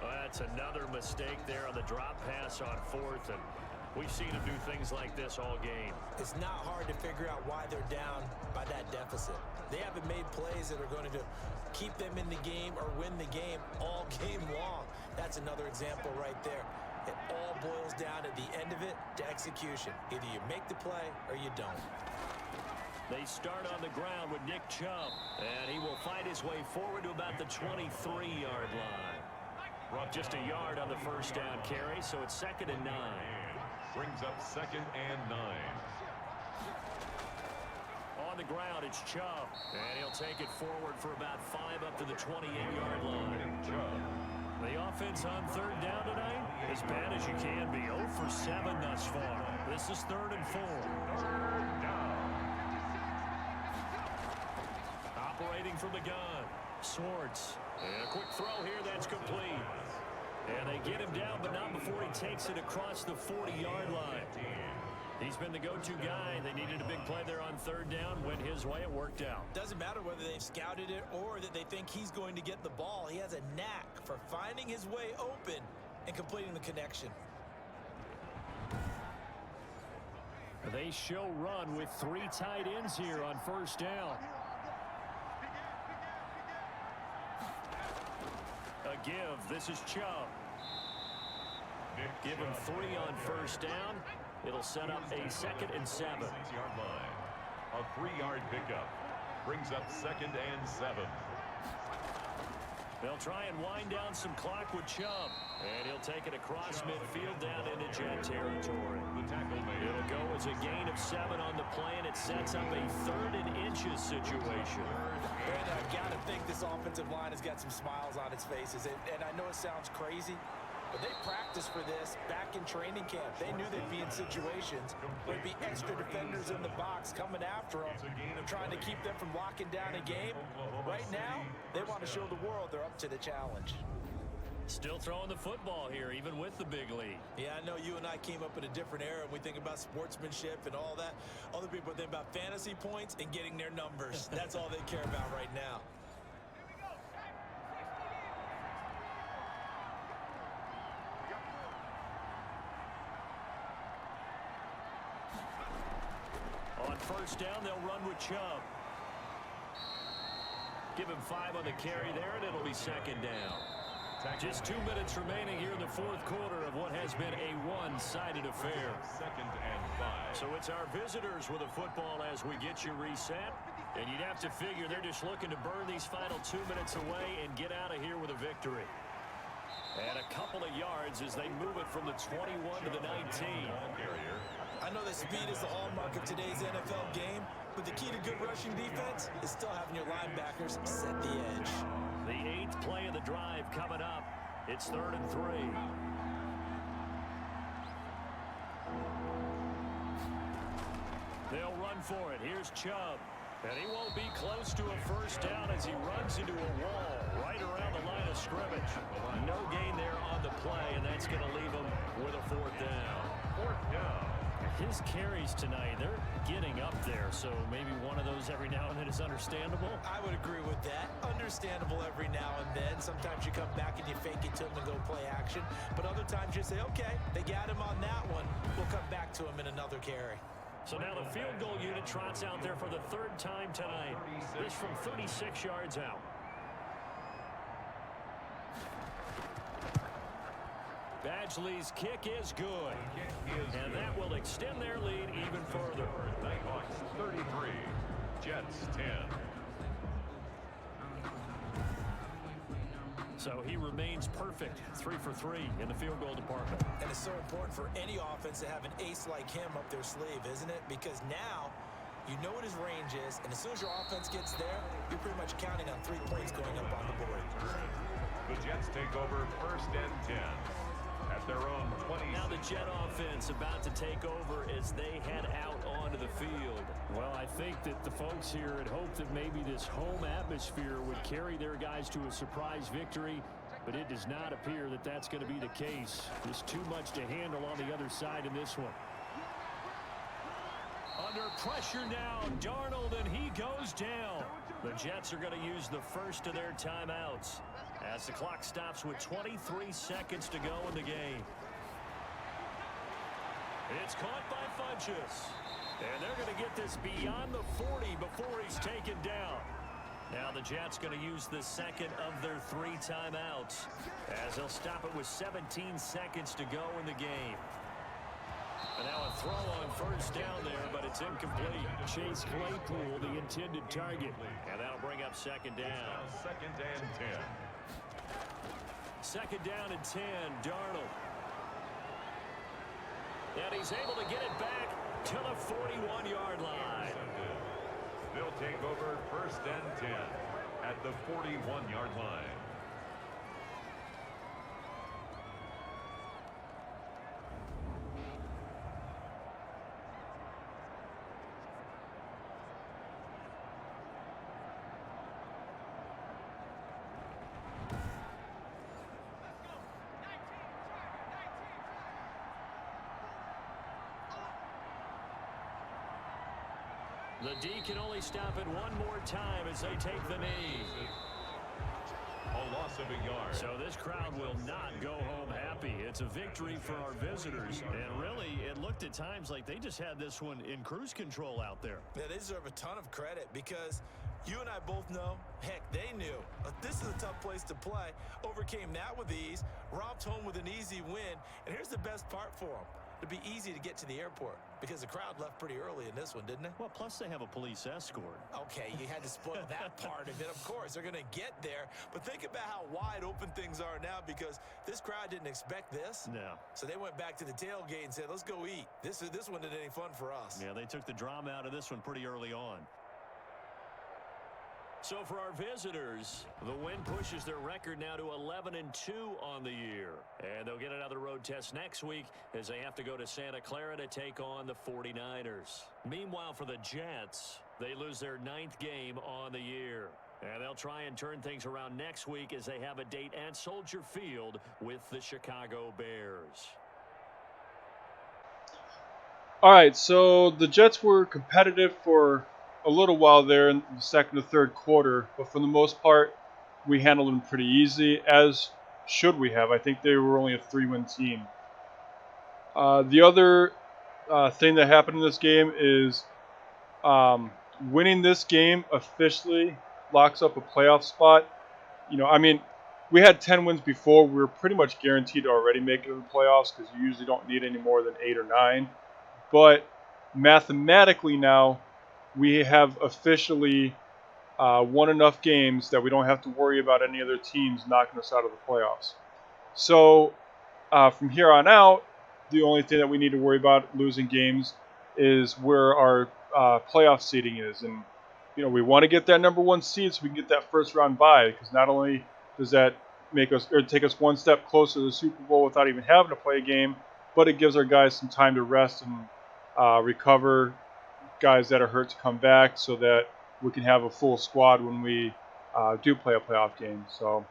Well, that's another mistake there on the drop pass on fourth, and we've seen them do things like this all game. It's not hard to figure out why they're down by that deficit. They haven't made plays that are going to keep them in the game or win the game all game long. That's another example right there. It all boils down at the end of it to execution. Either you make the play or you don't. They start on the ground with Nick Chubb, and he will fight his way forward to about the 23-yard line. Just a yard on the first down carry, so it's 2nd and 9. Brings up 2nd and 9. On the ground, it's Chubb, and he'll take it forward for about 5 up to the 28-yard line. The offense on third down tonight, as bad as you can be. 0 for 7 thus far. This is 3rd and 4. Operating from the gun, Swartz. And a quick throw here, that's complete. And they get him down, but not before he takes it across the 40-yard line. He's been the go-to guy. They needed a big play there on third down. Went his way. It worked out. Doesn't matter whether they've scouted it or that they think he's going to get the ball. He has a knack for finding his way open and completing the connection. They show run with 3 tight ends here on first down. A give. This is Chubb. Give him 3 on first down. It'll set up a 2nd and 7. 6-yard line. A 3-yard pickup. Brings up 2nd and 7. They'll try and wind down some clock with Chubb. And he'll take it across midfield down into Jet territory. The tackle made. It'll go as a gain of 7 on the play, and it sets up a 3rd and inches situation. And I got to think this offensive line has got some smiles on its faces. And I know it sounds crazy, but they practiced for this back in training camp. They knew they'd be in situations where there'd be extra defenders in the box coming after them, trying to keep them from locking down a game. Right now, they want to show the world they're up to the challenge. Still throwing the football here, even with the big lead. Yeah, I know you and I came up in a different era, and we think about sportsmanship and all that. Other people think about fantasy points and getting their numbers. That's all they care about right now. On first down, they'll run with Chubb. Give him 5 on the carry there, and it'll be 2nd down. Just 2 minutes remaining here in the fourth quarter of what has been a one-sided affair. 2nd and 5. So it's our visitors with the football as we get you reset. And you'd have to figure they're just looking to burn these final 2 minutes away and get out of here with a victory. And a couple of yards as they move it from the 21 to the 19. I know that speed is the hallmark of today's NFL game, but the key to good rushing defense is still having your linebackers set the edge. The 8th play of the drive coming up. It's 3rd and 3. They'll run for it. Here's Chubb. And he won't be close to a first down as he runs into a wall right around the line of scrimmage. No gain there on the play, and that's going to leave him with a 4th down. 4th down. His carries tonight, they're getting up there, so maybe one of those every now and then is understandable. I would agree with that. Understandable every now and then. Sometimes you come back and you fake it to him and go play action. But other times you say, okay, they got him on that one. We'll come back to him in another carry. So now the field goal unit trots out there for the 3rd time tonight. This from 36 yards out. Badgley's kick is good. And that will extend their lead even further. Nighthawks 33, Jets 10. So he remains perfect, 3 for 3 in the field goal department. And it's so important for any offense to have an ace like him up their sleeve, isn't it? Because now you know what his range is, and as soon as your offense gets there, you're pretty much counting on 3 points going up on the board. The Jets take over 1st and 10 at their own 20. Now the Jet offense about to take over as they head out onto the field. Well, I think that the folks here had hoped that maybe this home atmosphere would carry their guys to a surprise victory, but it does not appear that that's going to be the case. Just too much to handle on the other side in this one. Under pressure now, Darnold, and he goes down. The Jets are going to use the first of their timeouts as the clock stops with 23 seconds to go in the game. It's caught by Funchess. And they're going to get this beyond the 40 before he's taken down. Now the Jets going to use the second of their 3 timeouts as they'll stop it with 17 seconds to go in the game. And now a throw on first down there, but it's incomplete. Chase Claypool, the intended target. And that'll bring up second down. 2nd and 10. Second down and 10, Darnold. And he's able to get it back to the 41-yard line. They'll take over 1st and 10 at the 41-yard line. The D can only stop it one more time as they take the knee. A loss of a yard. So this crowd will not go home happy. It's a victory for our visitors. And really, it looked at times like they just had this one in cruise control out there. Yeah, they deserve a ton of credit because you and I both know, heck, they knew. This is a tough place to play. Overcame that with ease, romped home with an easy win. And here's the best part for them. It'd be easy to get to the airport because the crowd left pretty early in this one, didn't it? Well, plus they have a police escort. Okay, you had to spoil that part of it. Of course, they're going to get there. But think about how wide open things are now because this crowd didn't expect this. No. So they went back to the tailgate and said, let's go eat. This one isn't any fun for us. Yeah, they took the drama out of this one pretty early on. So for our visitors, the win pushes their record now to 11-2 on the year. And they'll get another road test next week as they have to go to Santa Clara to take on the 49ers. Meanwhile, for the Jets, they lose their 9th game on the year. And they'll try and turn things around next week as they have a date at Soldier Field with the Chicago Bears. All right, so the Jets were competitive for a little while there in the second or third quarter, but for the most part, we handled them pretty easy, as should we have. I think they were only a 3-win team. The other thing that happened in this game is winning this game officially locks up a playoff spot. We had 10 wins before. We were pretty much guaranteed to already make it to the playoffs because you usually don't need any more than 8 or 9. But mathematically now, we have officially won enough games that we don't have to worry about any other teams knocking us out of the playoffs. So from here on out, the only thing that we need to worry about losing games is where our playoff seeding is. And, we want to get that number 1 seed so we can get that first round bye, because not only does that take us one step closer to the Super Bowl without even having to play a game, but it gives our guys some time to rest and recover, guys that are hurt to come back, so that we can have a full squad when we do play a playoff game. So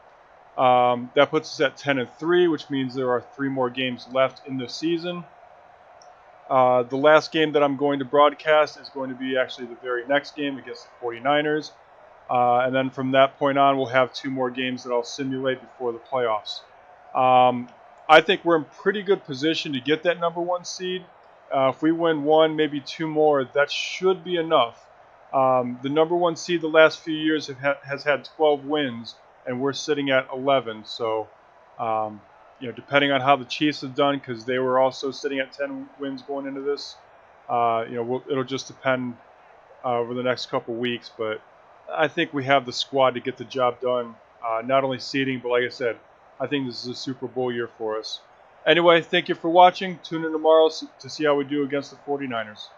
that puts us at 10-3, which means there are 3 more games left in the season. The last game that I'm going to broadcast is going to be actually the very next game against the 49ers. And then from that point on, we'll have 2 more games that I'll simulate before the playoffs. I think we're in pretty good position to get that number 1 seed. If we win 1, maybe 2 more, that should be enough. The number 1 seed the last few years has had 12 wins, and we're sitting at 11. So, depending on how the Chiefs have done, because they were also sitting at 10 wins going into this, it'll just depend over the next couple weeks. But I think we have the squad to get the job done not only seeding, but like I said, I think this is a Super Bowl year for us. Anyway, thank you for watching. Tune in tomorrow to see how we do against the 49ers.